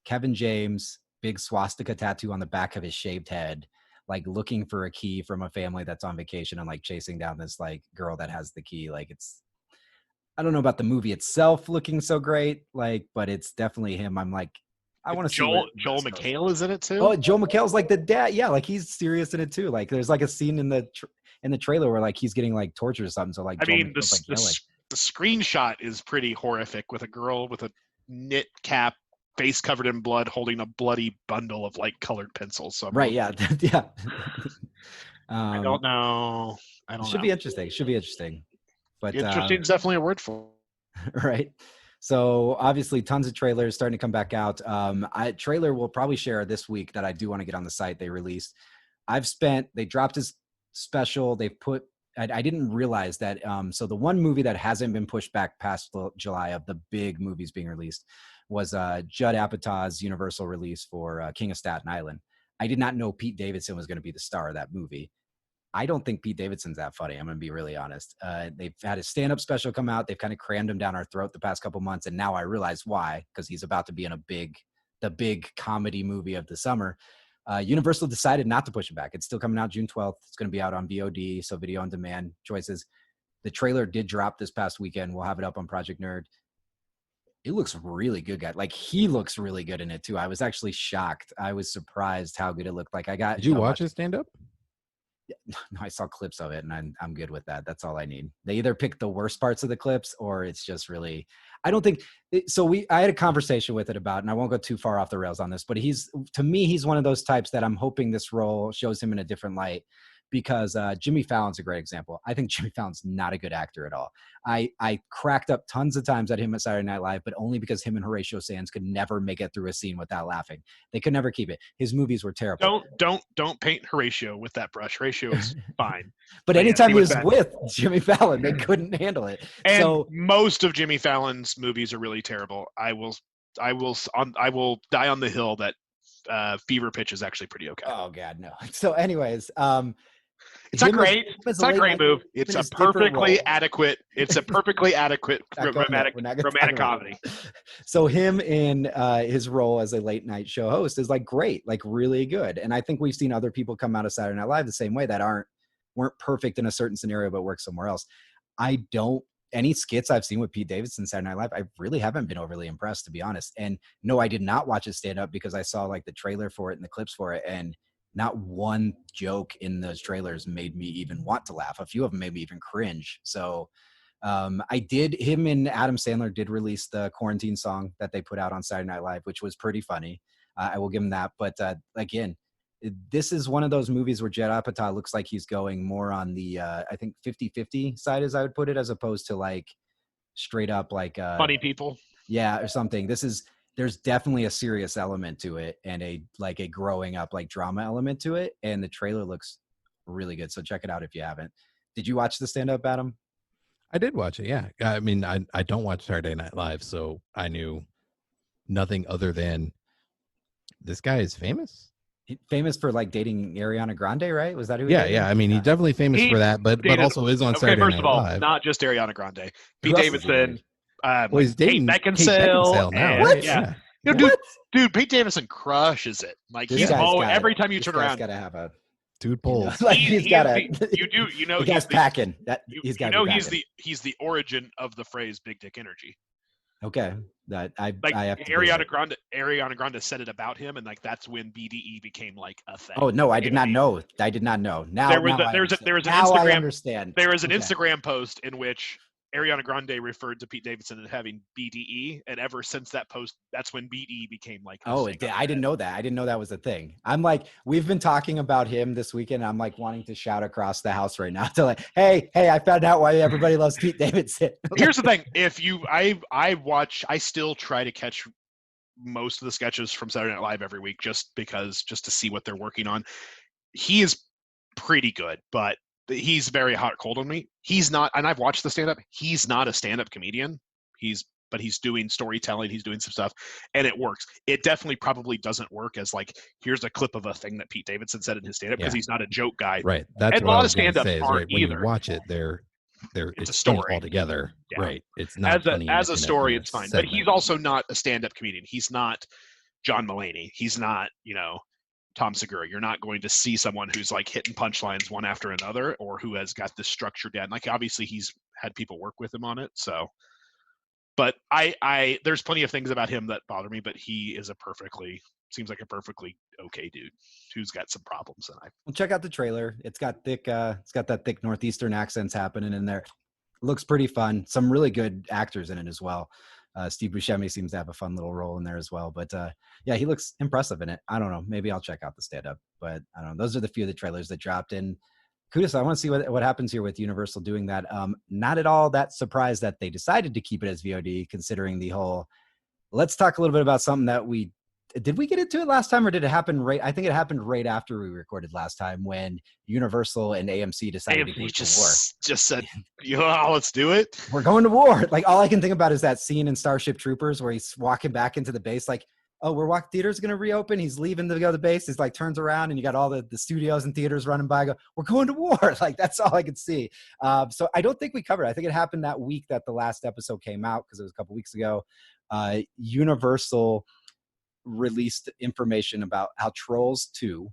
I: Kevin James, big swastika tattoo on the back of his shaved head, looking for a key from a family that's on vacation and chasing down this girl that has the key. I don't know about the movie itself looking so great, but it's definitely him. I'm I want to see
H: Joel McHale is in it too.
I: Oh, Joel McHale's the dad. Yeah, he's serious in it too. There's a scene in the trailer where he's getting tortured or something. So
H: I mean, the screenshot is pretty horrific with a girl with a knit cap, face covered in blood, holding a bloody bundle of colored pencils. So
I: right, yeah.
H: I don't know.
I: Should be interesting. But
H: interesting is definitely a word for it.
I: Right. So obviously tons of trailers starting to come back out. Trailer we'll probably share this week that I do want to get on the site they released. They dropped his special. They've put, I didn't realize that. So the one movie that hasn't been pushed back past July of the big movies being released was Judd Apatow's Universal release for King of Staten Island. I did not know Pete Davidson was going to be the star of that movie. I don't think Pete Davidson's that funny. I'm going to be really honest. They've had his stand-up special come out. They've kind of crammed him down our throat the past couple months. And now I realize why, because he's about to be in the big comedy movie of the summer. Universal decided not to push it back. It's still coming out June 12th. It's going to be out on VOD, so video on demand choices. The trailer did drop this past weekend. We'll have it up on Project Nerd. It looks really good, guy. Like, he looks really good in it too. I was actually shocked. I was surprised how good it looked. Like,
J: Did you watch his stand-up?
I: No, I saw clips of it, and I'm good with that. That's all I need. They either pick the worst parts of the clips, or it's just really. I don't think so. I had a conversation with it about, and I won't go too far off the rails on this, but to me, he's one of those types that I'm hoping this role shows him in a different light. Because Jimmy Fallon's a great example. I think Jimmy Fallon's not a good actor at all. I cracked up tons of times at him at Saturday Night Live, but only because him and Horatio Sands could never make it through a scene without laughing. They could never keep it. His movies were terrible.
H: Don't paint Horatio with that brush. Horatio is fine.
I: But anytime he was with Jimmy Fallon, they couldn't handle it.
H: And
I: so
H: most of Jimmy Fallon's movies are really terrible. I will die on the hill that Fever Pitch is actually pretty okay.
I: Oh God, no. So anyways,
H: it's not great. It's not a great move. It's a perfectly adequate. It's a perfectly adequate romantic comedy.
I: So him in his role as a late night show host is like great, like really good. And I think we've seen other people come out of Saturday Night Live the same way that weren't perfect in a certain scenario but work somewhere else. Any skits I've seen with Pete Davidson Saturday Night Live, I really haven't been overly impressed, to be honest. And no, I did not watch his stand up because I saw like the trailer for it and the clips for it, and not one joke in those trailers made me even want to laugh. A few of them made me even cringe. So him and Adam Sandler did release the quarantine song that they put out on Saturday Night Live, which was pretty funny. I will give him that. But again, this is one of those movies where Judd Apatow looks like he's going more on the, I think 50-50 side, as I would put it, as opposed to like straight up like
H: funny people.
I: Yeah, or something. There's definitely a serious element to it and a growing up like drama element to it. And the trailer looks really good. So check it out if you haven't. Did you watch the stand-up, Adam?
J: I did watch it. Yeah. I mean, I don't watch Saturday Night Live, so I knew nothing other than this guy is famous.
I: Famous for like dating Ariana Grande, right? Was that who?
J: Yeah. I mean, he's definitely famous for that, but also is on Saturday Night Live.
H: First of all, not just Ariana Grande. Pete Davidson.
J: Well, he's dating
H: Kate Beckinsale
J: now.
H: What?
J: Yeah.
H: Dude, Pete Davidson crushes it. Like every time you turn around,
I: got to have a
J: dude pulls.
I: Like he's got a.
H: The
I: guy's packing. He's got.
H: He's the origin of the phrase "big dick energy."
I: Okay, I have to
H: Ariana Grande said it about him, and like that's when BDE became like a thing.
I: Oh no, I did not know. I did not know. Now
H: there was an Instagram.
I: I understand.
H: There was an Instagram post in which Ariana Grande referred to Pete Davidson as having BDE, and ever since that post, that's when BDE became like.
I: Oh, I didn't know that. I didn't know that was a thing. I'm like, we've been talking about him this weekend. I'm like wanting to shout across the house right now to like, hey, I found out why everybody loves Pete Davidson.
H: Here's the thing: I still try to catch most of the sketches from Saturday Night Live every week, just to see what they're working on. He is pretty good, but he's very hot cold on me. He's not, and I've watched the stand-up. He's not a stand-up comedian. But he's doing storytelling. He's doing some stuff, and it works. It definitely probably doesn't work as like, here's a clip of a thing that Pete Davidson said in his stand-up, because he's not a joke guy.
J: Right. That's
H: and
J: what
H: a lot
J: I
H: of
J: was going to
H: stand-ups
J: say.
H: aren't
J: When
H: either.
J: you watch it, it's
H: a story
J: all together.
H: Yeah.
J: Right. It's not funny
H: as a story.
J: in
H: It's fine.
J: segment.
H: But he's also not a stand-up comedian. He's not John Mulaney. He's not Tom Segura. You're not going to see someone who's like hitting punchlines one after another, or who has got this structure down. Like obviously he's had people work with him on it. So, but I there's plenty of things about him that bother me, but he is seems like a perfectly okay dude who's got some problems. And
I: Well, check out the trailer. It's got that thick Northeastern accents happening in there. Looks pretty fun. Some really good actors in it as well. Steve Buscemi seems to have a fun little role in there as well. But yeah, he looks impressive in it. I don't know. Maybe I'll check out the stand-up. But I don't know. Those are the few of the trailers that dropped in. Kudos, I want to see what happens here with Universal doing that. Not at all that surprised that they decided to keep it as VOD, considering the whole. Let's talk a little bit about something that did we get into it last time, or did it happen right? I think it happened right after we recorded last time when Universal and AMC decided to go to war.
H: Just said, let's do it.
I: We're going to war. Like, all I can think about is that scene in Starship Troopers where he's walking back into the base, like, oh, theater's going to reopen. He's leaving to go to the base. He's like, turns around and you got all the studios and theaters running by. Go, we're going to war. Like, that's all I could see. So I don't think we covered it. I think it happened that week that the last episode came out, because it was a couple weeks ago. Universal released information about how Trolls 2,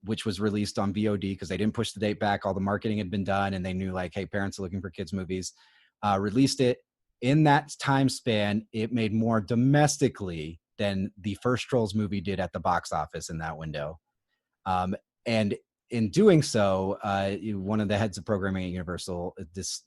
I: which was released on VOD because they didn't push the date back. All the marketing had been done and they knew, like, hey, parents are looking for kids movies. Released it. In that time span, it made more domestically than the first Trolls movie did at the box office in that window. And in doing so, one of the heads of programming at Universal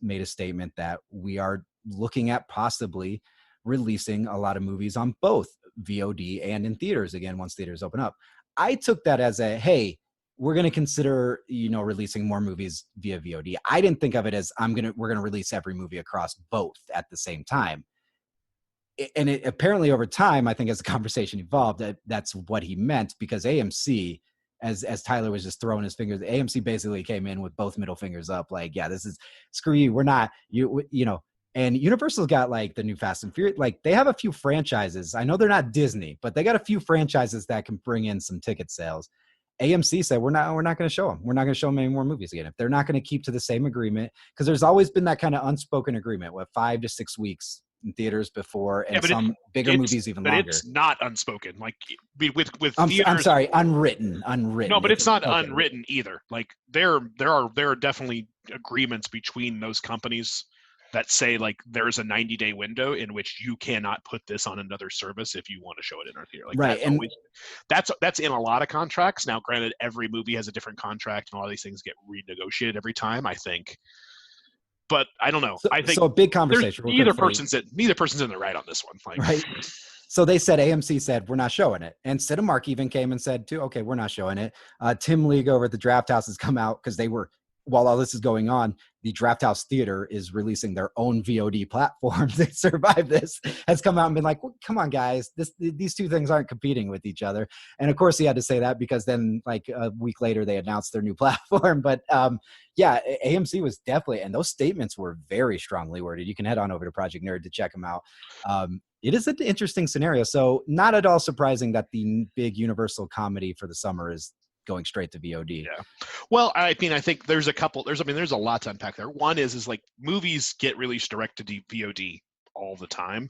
I: made a statement that we are looking at possibly releasing a lot of movies on both VOD and in theaters again once theaters open up. I took that as hey, we're going to consider releasing more movies via VOD. I didn't think of it as we're going to release every movie across both at the same time. And it apparently over time, I think as the conversation evolved, that's what he meant, because AMC, as Tyler was just throwing his fingers, AMC basically came in with both middle fingers up, like, yeah, this is screw you. We're not and Universal's got like the new Fast and Furious, like they have a few franchises. I know they're not Disney, but they got a few franchises that can bring in some ticket sales. AMC said, we're not going to show them. We're not going to show them any more movies again. If they're not going to keep to the same agreement, because there's always been that kind of unspoken agreement with 5 to 6 weeks in theaters before, and some bigger movies even longer.
H: It's not unspoken. Like with theaters.
I: I'm sorry, unwritten.
H: No, but it's not unwritten either. Like there are definitely agreements between those companies that say, like, there's a 90-day window in which you cannot put this on another service if you want to show it in our theater. Like,
I: right,
H: that's in a lot of contracts. Now, granted, every movie has a different contract, and all these things get renegotiated every time, I think. But I don't know. I think
I: so. A big conversation.
H: Neither person's in the right on this one. Like,
I: right. So AMC said, we're not showing it. And Cinemark even came and said, too, okay, we're not showing it. Tim League over at the Draft House has come out because while all this is going on, the Draft House Theater is releasing their own VOD platform to survive this, has come out and been like, well, come on, guys, these two things aren't competing with each other. And of course he had to say that because then like a week later they announced their new platform. But yeah, AMC was definitely, and those statements were very strongly worded. You can head on over to Project Nerd to check them out. It is an interesting scenario. So not at all surprising that the big Universal comedy for the summer is going straight to VOD.
H: Yeah. Well, I mean, I think there's a lot to unpack there. One is like movies get released direct to VOD all the time,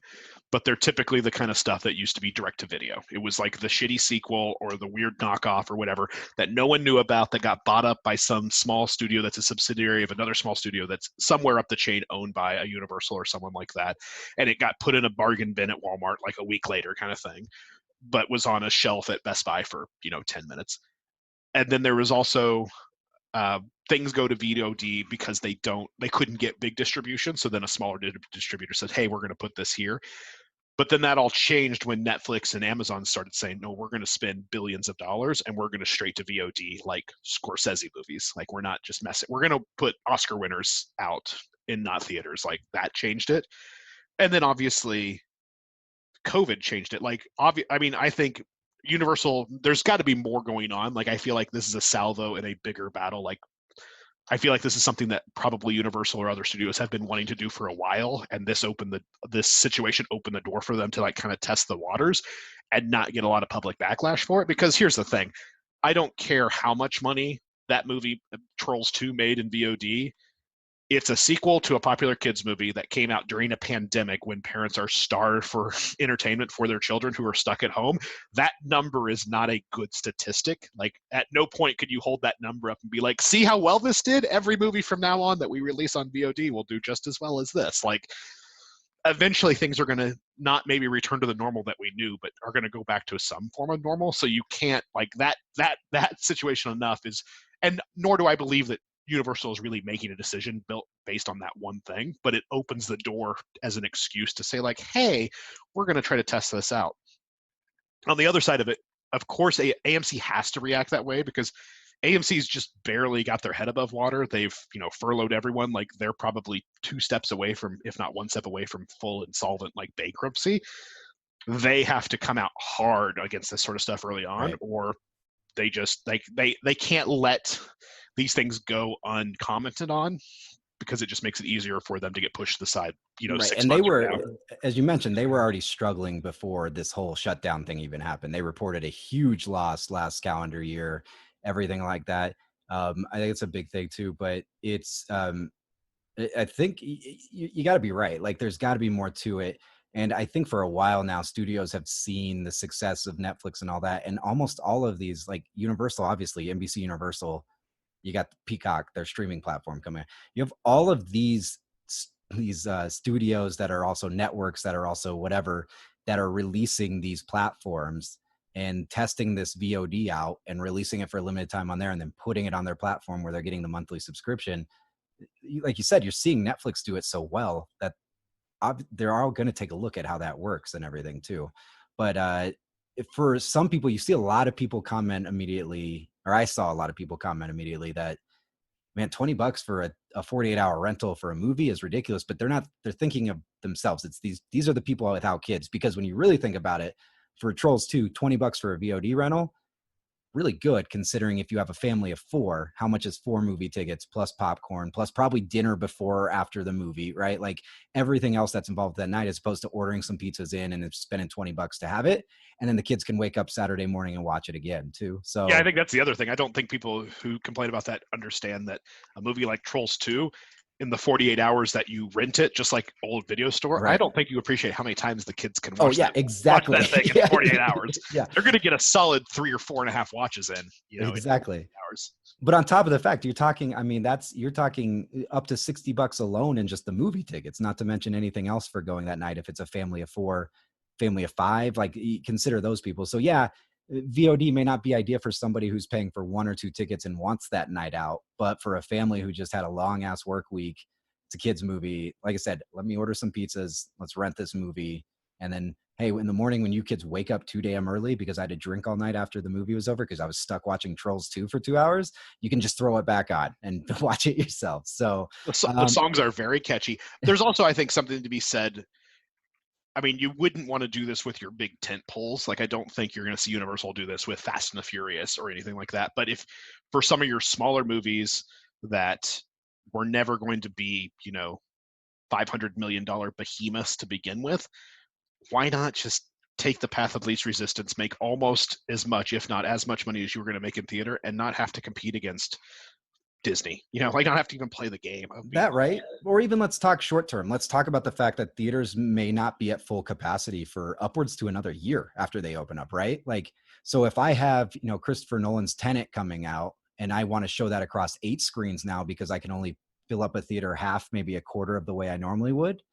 H: but they're typically the kind of stuff that used to be direct to video. It was like the shitty sequel or the weird knockoff or whatever that no one knew about, that got bought up by some small studio that's a subsidiary of another small studio that's somewhere up the chain owned by a Universal or someone like that. And it got put in a bargain bin at Walmart like a week later kind of thing, but was on a shelf at Best Buy for, 10 minutes. And then there was also things go to VOD because they couldn't get big distribution. So then a smaller distributor said, hey, we're going to put this here. But then that all changed when Netflix and Amazon started saying, no, we're going to spend billions of dollars and we're going to straight to VOD like Scorsese movies. Like, we're not just messing. We're going to put Oscar winners out in not theaters. Like, that changed it. And then obviously COVID changed it. Like, I think Universal, there's got to be more going on. Like, I feel like this is a salvo in a bigger battle. Like, I feel like this is something that probably Universal or other studios have been wanting to do for a while, and this situation opened the door for them to like kind of test the waters and not get a lot of public backlash for it. Because here's the thing, I don't care how much money that movie Trolls 2 made in VOD. It's a sequel to a popular kids movie that came out during a pandemic when parents are starved for entertainment for their children who are stuck at home. That number is not a good statistic. Like, at no point could you hold that number up and be like, see how well this did? Every movie from now on that we release on VOD will do just as well as this. Like, eventually things are going to not maybe return to the normal that we knew, but are going to go back to some form of normal. So you can't, like, that situation enough is, and nor do I believe that Universal is really making a decision built based on that one thing, but it opens the door as an excuse to say, like, hey, we're going to try to test this out. On the other side of it, of course, AMC has to react that way, because AMC's just barely got their head above water. They've, furloughed everyone. Like they're probably 2 steps away from, if not 1 step away from full insolvent, like bankruptcy. They have to come out hard against this sort of stuff early on,
I: Right.
H: or they just they can't let these things go uncommented on, because it just makes it easier for them to get pushed to the side,
I: Right.
H: 6
I: And they
H: months from
I: were,
H: now.
I: as you mentioned, they were already struggling before this whole shutdown thing even happened. They reported a huge loss last calendar year, everything like that. I think it's a big thing too, but it's, I think you got to be right. Like there's got to be more to it. And I think for a while now, studios have seen the success of Netflix and all that. And almost all of these, like Universal, obviously, NBC Universal, you got Peacock, their streaming platform coming. You have all of these studios that are also networks, that are also whatever, that are releasing these platforms and testing this VOD out and releasing it for a limited time on there, and then putting it on their platform where they're getting the monthly subscription. Like you said, you're seeing Netflix do it so well that they're all going to take a look at how that works and everything too. But for some people, you see a lot of people comment immediately, or I saw a lot of people comment immediately that, man, $20 for a 48-hour rental for a movie is ridiculous. But they're thinking of themselves. It's these are the people without kids, because when you really think about it, for Trolls 2, $20 for a VOD rental, really good, considering if you have a family of 4, how much is 4 movie tickets plus popcorn plus probably dinner before or after the movie, right? Like everything else that's involved that night, as opposed to ordering some pizzas in and spending $20 to have it, and then the kids can wake up Saturday morning and watch it again too. So
H: Yeah, I think that's the other thing. I don't think people who complain about that understand that a movie like Trolls 2, in the 48 hours that you rent it, just like old video store,
I: Right.
H: I don't think you appreciate how many times the kids can
I: Oh
H: watch
I: yeah,
H: that,
I: exactly.
H: watch that thing
I: Yeah.
H: in 48 hours.
I: Yeah,
H: They're going to get a solid 3 or 4.5 watches in,
I: exactly.
H: in hours.
I: But on top of the fact, you're talking up to $60 alone in just the movie tickets, not to mention anything else for going that night. If it's a family of 4, family of 5, like consider those people. So yeah, VOD may not be ideal for somebody who's paying for 1 or 2 tickets and wants that night out, but for a family who just had a long ass work week, it's a kid's movie. Like I said, let me order some pizzas, let's rent this movie, and then hey, in the morning when you kids wake up too damn early because I had to drink all night after the movie was over because I was stuck watching Trolls 2 for 2 hours, you can just throw it back on and watch it yourself. So
H: The songs are very catchy. There's also, I think, something to be said. I mean, you wouldn't want to do this with your big tent poles. Like, I don't think you're going to see Universal do this with Fast and the Furious or anything like that. But if for some of your smaller movies that were never going to be, $500 million behemoths to begin with, why not just take the path of least resistance, make almost as much, if not as much money as you were going to make in theater, and not have to compete against Disney, like not have to even play the game.
I: That right? Or even let's talk short term. Let's talk about the fact that theaters may not be at full capacity for upwards to another year after they open up, right? Like, so if I have, Christopher Nolan's Tenet coming out and I want to show that across 8 screens now because I can only fill up a theater half, maybe a quarter of the way I normally would.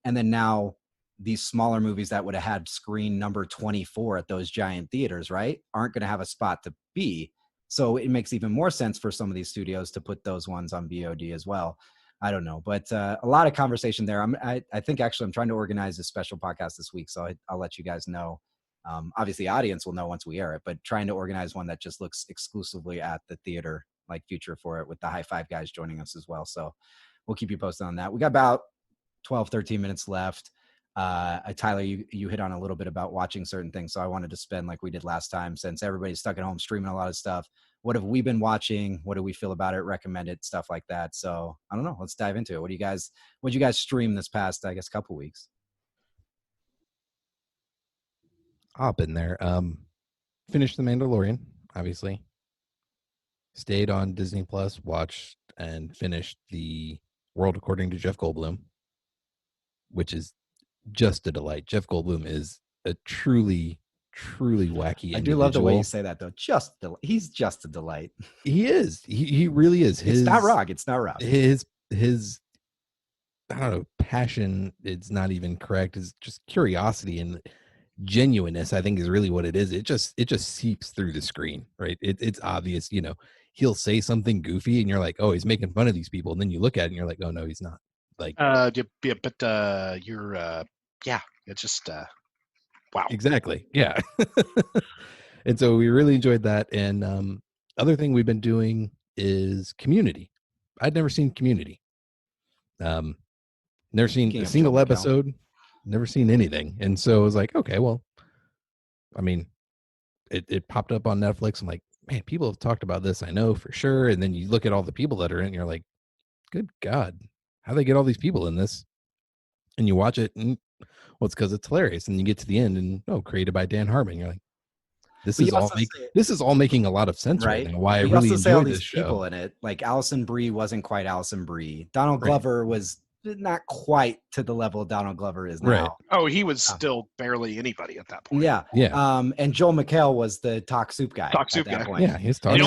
I: And then now these smaller movies that would have had screen number 24 at those giant theaters, right, aren't going to have a spot to be. So it makes even more sense for some of these studios to put those ones on VOD as well. I don't know, but a lot of conversation there. I think actually I'm trying to organize a special podcast this week, so I'll let you guys know. Obviously, the audience will know once we air it, but trying to organize one that just looks exclusively at the theater, like future for it, with the High Five guys joining us as well. So we'll keep you posted on that. We got about 12, 13 minutes left. Tyler, you hit on a little bit about watching certain things. So I wanted to spend, like we did last time, since everybody's stuck at home streaming a lot of stuff. What have we been watching? What do we feel about it? Recommend it, stuff like that. So I don't know. Let's dive into it. What'd you guys stream this past, I guess, couple weeks?
J: Hop in there. Finished The Mandalorian, obviously. Stayed on Disney Plus, watched and finished The World According to Jeff Goldblum, which is just a delight. Jeff Goldblum is a truly wacky individual.
I: I do love the way you say that, though. He's just a delight.
J: He is. He really is.
I: It's not wrong. It's not wrong.
J: His I don't know, passion, it's not even correct. It's just curiosity and genuineness, I think, is really what it is. It just seeps through the screen, right? It's obvious, he'll say something goofy and you're like, oh, he's making fun of these people. And then you look at it and you're like, oh no, he's not. Like,
H: it's just wow.
J: Exactly. Yeah. And so we really enjoyed that. And other thing we've been doing is Community. I'd never seen Community. Never seen
I: Speaking
J: a
I: of
J: single
I: Joe McHale.
J: episode, never seen anything. And so I was like, okay, well, I mean, it popped up on Netflix. I'm like, man, people have talked about this, I know for sure. And then you look at all the people that are in, and you're like, good God, how they get all these people in this? And you watch it, and well, it's because it's hilarious. And you get to the end, and created by Dan Harmon. You're like, this
I: But
J: is
I: you
J: all
I: also say-
J: this is all making a lot of sense right now. Why I
I: But you
J: really
I: also say all
J: enjoy
I: these
J: this show.
I: people in it. Like Allison Brie wasn't quite Allison Brie. Donald
J: Right.
I: Glover was not quite to the level Donald Glover is now.
J: Right.
H: Oh, he was still barely anybody at that point.
I: Yeah.
J: Yeah.
I: And Joel McHale was the talk soup guy.
H: Talk
I: at
H: soup
I: that
H: guy.
I: point.
J: Yeah, he's
H: The
J: talking.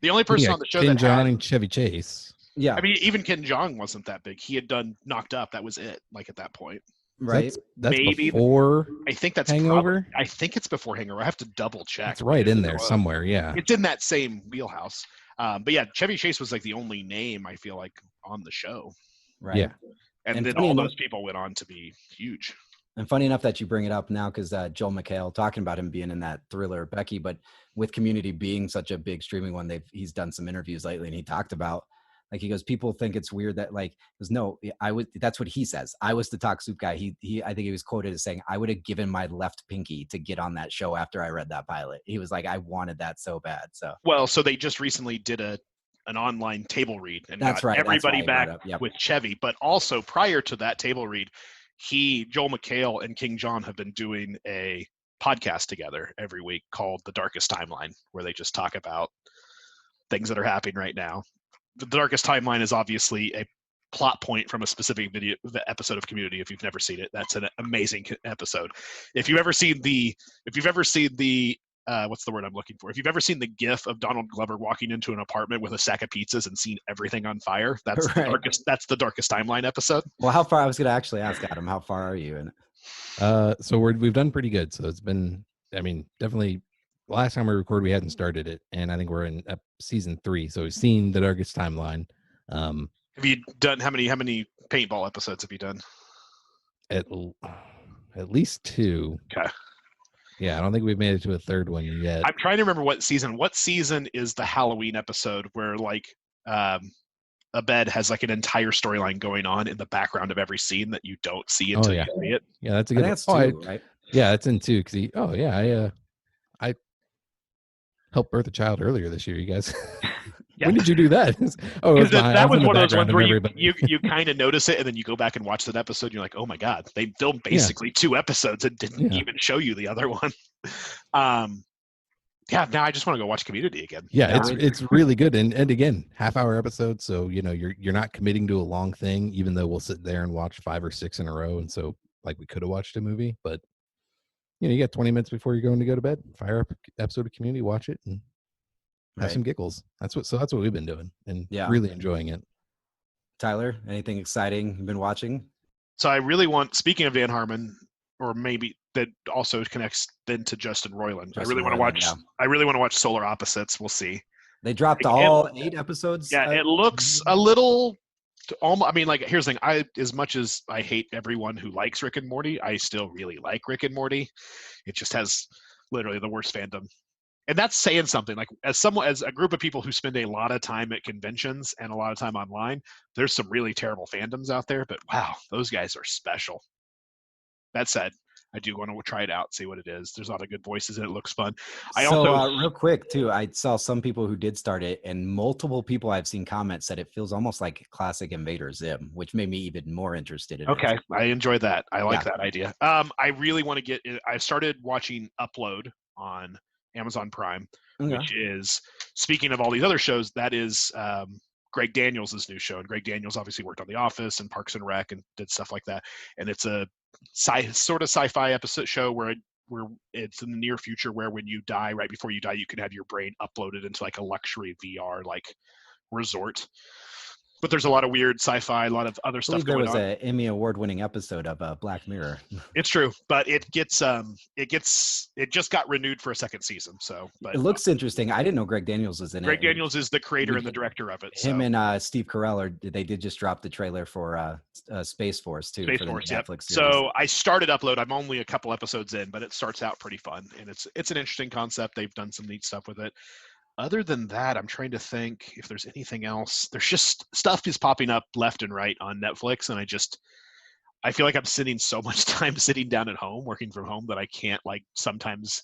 H: only person on the show
J: Ken
H: that
J: Jeong
H: had,
J: and Chevy Chase.
I: Yeah.
H: I mean, even Ken Jeong wasn't that big. He had done Knocked Up. That was it. Like at that point.
I: Right.
J: That's
H: Maybe
J: before
H: I think that's
J: Hangover.
H: I think it's before Hangover. I have to double check.
J: It's right in there somewhere. Yeah.
H: It's in that same wheelhouse. But yeah, Chevy Chase was like the only name I feel like on the show.
I: Right.
J: Yeah.
H: And then
I: funny
H: all
I: enough-
H: those people went on to be huge.
I: And funny enough that you bring it up now, because Joel McHale talking about him being in that thriller Becky, but with Community being such a big streaming one, he's done some interviews lately, and he talked about, like, he goes, people think it's weird that, like, because no, that's what he says. I was the talk soup guy. I think he was quoted as saying, I would have given my left pinky to get on that show after I read that pilot. He was like, I wanted that so bad. So
H: Well, so they just recently did an online table read and
I: That's
H: got
I: right, that's
H: everybody
I: why I brought
H: back
I: it up, yep.
H: with Chevy. But also prior to that table read, Joel McHale and King John have been doing a podcast together every week called The Darkest Timeline, where they just talk about things that are happening right now. The Darkest Timeline is obviously a plot point from a specific episode of Community. If you've never seen it, that's an amazing episode. If you've ever seen the what's the word I'm looking for? If you've ever seen the GIF of Donald Glover walking into an apartment with a sack of pizzas and seen everything on fire, that's
I: Right.
H: the Darkest Timeline episode.
I: well, how far, I was going to actually ask Adam, how far are you in it?
J: So we've done pretty good. So it's been, I mean, definitely. Last time we recorded, we hadn't started it, and I think we're in season 3. So we've seen The Darkest Timeline.
H: Have you done how many paintball episodes have you done?
J: At least 2.
H: Okay.
J: Yeah, I don't think we've made it to a third one yet.
H: I'm trying to remember what season. What season is the Halloween episode where like Abed has like an entire storyline going on in the background of every scene that you don't see until you see it?
J: Yeah, that's a
I: I
J: good.
I: think that's
J: one.
I: 2, right?
J: Yeah, it's in 2 because I helped birth a child earlier this year. You guys,
H: Yeah.
J: when did you do that? Oh, it was
H: that was
J: in the
H: one of those
J: background
H: ones where
J: everybody.
H: you kind of notice it, and then you go back and watch that episode, and you're like, oh my god, they filmed basically 2 episodes and didn't even show you the other one. Yeah, now I just want to go watch Community again.
J: Yeah, it's really good, and again, half-hour episodes, so you're not committing to a long thing, even though we'll sit there and watch 5 or 6 in a row, and so like we could have watched a movie, but you got 20 minutes before you're going to go to bed, fire up an episode of Community, watch it, and have some giggles. That's what we've been doing, and really enjoying it.
I: Tyler, anything exciting you've been watching?
H: So I really want, speaking of Dan Harmon, or maybe that also connects then to Justin Roiland. I really want to watch.
I: yeah.
H: I really want to watch Solar Opposites. We'll see.
I: They dropped all 8 episodes.
H: Yeah, it looks a little. Almost, I mean, like, here's the thing. As much as I hate everyone who likes Rick and Morty, I still really like Rick and Morty. It just has literally the worst fandom, and that's saying something. Like, as a group of people who spend a lot of time at conventions and a lot of time online, there's some really terrible fandoms out there. But wow, those guys are special. That said, I do want to try it out, see what it is. There's a lot of good voices and it looks fun.
I: Real quick too, I saw some people who did start it, and multiple people I've seen comments said it feels almost like classic Invader Zim, which made me even more interested in it.
H: Okay, I enjoy that. I like that idea. I really want to get. I started watching Upload on Amazon Prime, which is, speaking of all these other shows, that is Greg Daniels' new show, and Greg Daniels obviously worked on The Office and Parks and Rec and did stuff like that, and it's a sort of sci-fi episode show where it's in the near future, where when you die, right before you die, you can have your brain uploaded into like a luxury VR like resort. But there's a lot of weird sci-fi, a lot of other stuff going on.
I: There was an Emmy award-winning episode of Black Mirror.
H: It's true, but it just got renewed for a second season. So, but
I: it looks interesting. I didn't know Greg Daniels was in it.
H: Greg Daniels is the creator and the director of it.
I: Him and Steve Carell they did just drop the trailer for Space Force too.
H: Space
I: for
H: Force,
I: the Netflix series.
H: So I started Upload. I'm only a couple episodes in, but it starts out pretty fun, and it's an interesting concept. They've done some neat stuff with it. other than that, I'm trying to think if there's anything else. There's just stuff is popping up left and right on Netflix, and I feel like I'm sitting so much time sitting down at home, working from home, that I can't like sometimes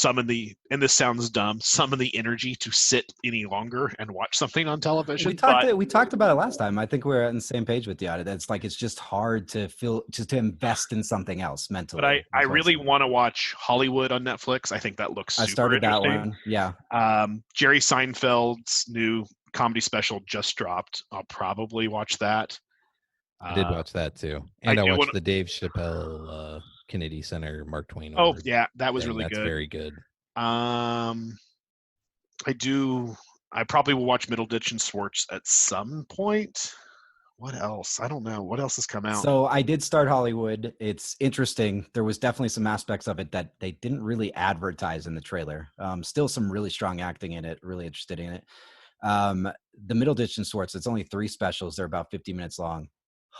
H: and this sounds dumb, summon the energy to sit any longer and watch something on television.
I: We talked about it last time. I think we're on the same page with you on it. It's like it's just hard to to invest in something else mentally.
H: But I really want to watch Hollywood on Netflix. I think that looks super
I: I started that one. Yeah.
H: Jerry Seinfeld's new comedy special just dropped. I'll probably watch that.
J: I did watch that too, and I watched the Dave Chappelle Kennedy Center Mark Twain Award.
H: Oh yeah, that was really
J: good. That's very good.
H: I probably will watch Middleditch and Schwartz at some point. What else? I don't know. What else has come out?
I: So I did start Hollywood. It's interesting. There was definitely some aspects of it that they didn't really advertise in the trailer. Still some really strong acting in it. Really interested in it. The Middleditch and Schwartz, it's only 3 specials. They're about 50 minutes long.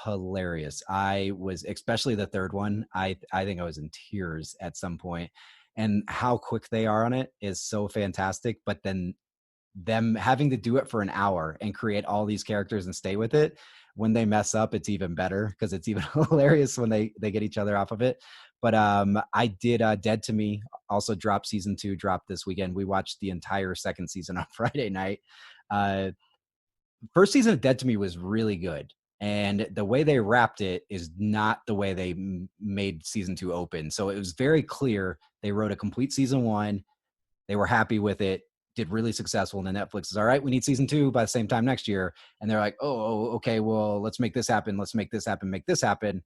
I: Hilarious. I was, especially the third one, I think I was in tears at some point, and how quick they are on it is so fantastic. But then them having to do it for an hour and create all these characters and stay with it, when they mess up, it's even better because it's even hilarious when they get each other off of it. But I did Dead to Me also dropped season 2 dropped this weekend. We watched the entire second season on Friday night. First season of Dead to Me was really good. And the way they wrapped it is not the way they made season 2 open. So it was very clear they wrote a complete season 1. They were happy with it, did really successful. And then Netflix is all right. We need season 2 by the same time next year. And they're like, oh, okay, well, let's make this happen. Let's make this happen. Make this happen.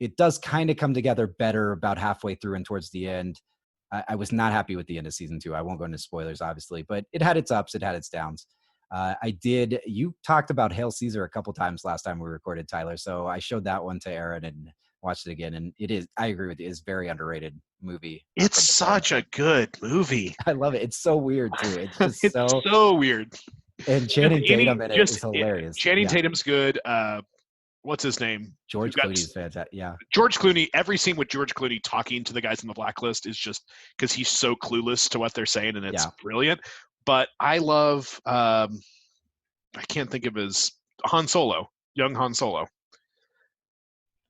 I: It does kind of come together better about halfway through and towards the end. I was not happy with the end of season 2. I won't go into spoilers, obviously, but it had its ups. It had its downs. You talked about Hail Caesar a couple times last time we recorded, Tyler. So I showed that one to Aaron and watched it again. And I agree with you. It's a very underrated movie.
H: It's such a good movie.
I: I love it. It's so weird too. It's just
H: it's so weird.
I: And Channing Tatum in it is hilarious.
H: Channing Tatum's good. What's his name?
I: George Clooney's fantastic. Yeah.
H: George Clooney, every scene with George Clooney talking to the guys on the blacklist is just because he's so clueless to what they're saying, and it's brilliant. But I love, I can't think of his Han Solo, young Han Solo.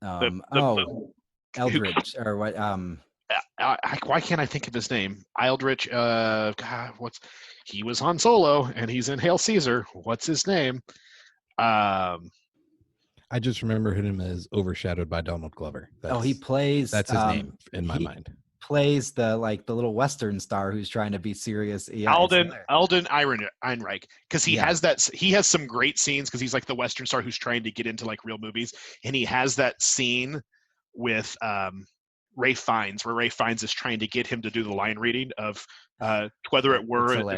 I: Eldridge or what?
H: Why can't I think of his name? Eldridge. He was Han Solo, and he's in Hail Caesar. What's his name?
J: I just remember him as overshadowed by Donald Glover.
I: He plays.
J: That's his name in my mind.
I: Plays the little Western star who's trying to be serious. Yeah,
H: Alden Ehrenreich, because he has some great scenes because he's like the Western star who's trying to get into like real movies, and he has that scene with Ray Fiennes where Ray Fiennes is trying to get him to do the line reading of whether it were and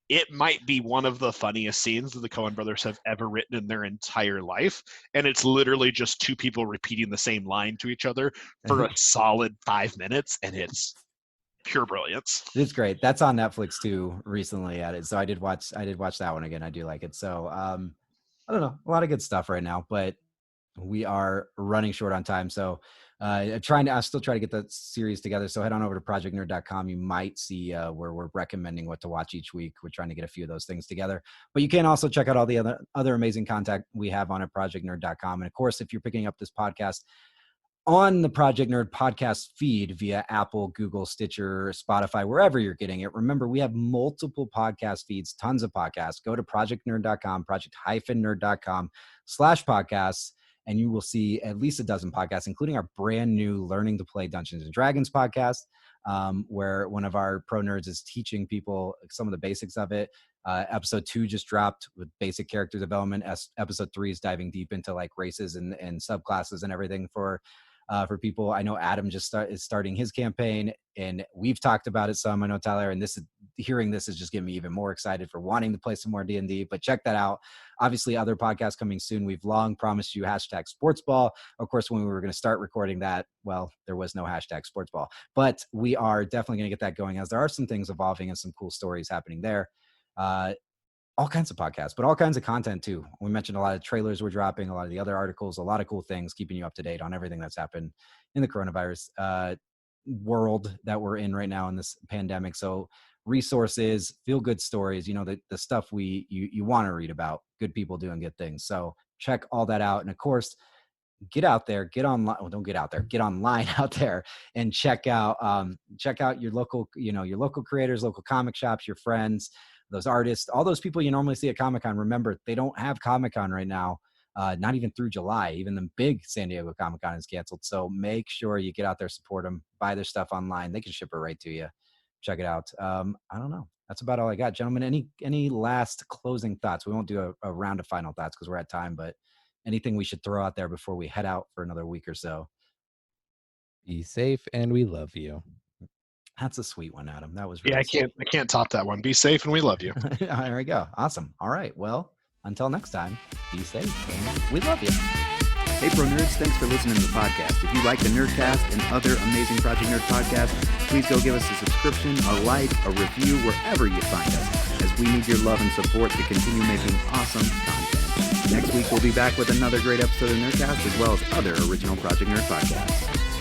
H: it might be one of the funniest scenes that the Coen brothers have ever written in their entire life. And it's literally just 2 people repeating the same line to each other for a solid 5 minutes. And it's pure brilliance.
I: It's great. That's on Netflix too, recently added. So I did watch that one again. I do like it. So I don't know, a lot of good stuff right now, but we are running short on time. So I still try to get the series together. So head on over to projectnerd.com. You might see where we're recommending what to watch each week. We're trying to get a few of those things together, but you can also check out all the other amazing content we have on at projectnerd.com. And of course, if you're picking up this podcast on the Project Nerd podcast feed via Apple, Google, Stitcher, Spotify, wherever you're getting it, remember we have multiple podcast feeds, tons of podcasts. Go to projectnerd.com, project-nerd.com/podcasts. And you will see at least a dozen podcasts, including our brand new Learning to Play Dungeons and Dragons podcast, where one of our pro nerds is teaching people some of the basics of it. Episode 2 just dropped with basic character development. Episode 3 is diving deep into like races and subclasses and everything for people. I know Adam is starting his campaign, and we've talked about it some. I know Tyler, and hearing this is just getting me even more excited for wanting to play some more D&D. But check that out. Obviously, other podcasts coming soon. We've long promised you #sportsball. Of course, when we were going to start recording that, well, there was no #sportsball. But we are definitely going to get that going, as there are some things evolving and some cool stories happening there. All kinds of podcasts, but all kinds of content too. We mentioned a lot of trailers we're dropping, a lot of the other articles, a lot of cool things, keeping you up to date on everything that's happened in the coronavirus world that we're in right now in this pandemic. So resources, feel good stories, the stuff you want to read about, good people doing good things. So check all that out. And of course, get out there, get online. Well, don't get out there, get online out there and check out your local, your local creators, local comic shops, your friends, those artists, all those people you normally see at Comic-Con. Remember, they don't have Comic-Con right now. Not even through July. Even the big San Diego Comic-Con is canceled. So make sure you get out there, support them, buy their stuff online. They can ship it right to you. Check it out. I don't know. That's about all I got. Gentlemen, any last closing thoughts? We won't do a round of final thoughts because we're at time, but anything we should throw out there before we head out for another week or so?
J: Be safe, and we love you.
I: That's a sweet one, Adam. That was really
H: I can't top that one. Be safe, and we love you.
I: There we go. Awesome. All right. Well, until next time, be safe, and we love you.
K: Hey, Pro Nerds, thanks for listening to the podcast. If you like the Nerdcast and other amazing Project Nerd podcasts, please go give us a subscription, a like, a review, wherever you find us, as we need your love and support to continue making awesome content. Next week, we'll be back with another great episode of Nerdcast, as well as other original Project Nerd podcasts.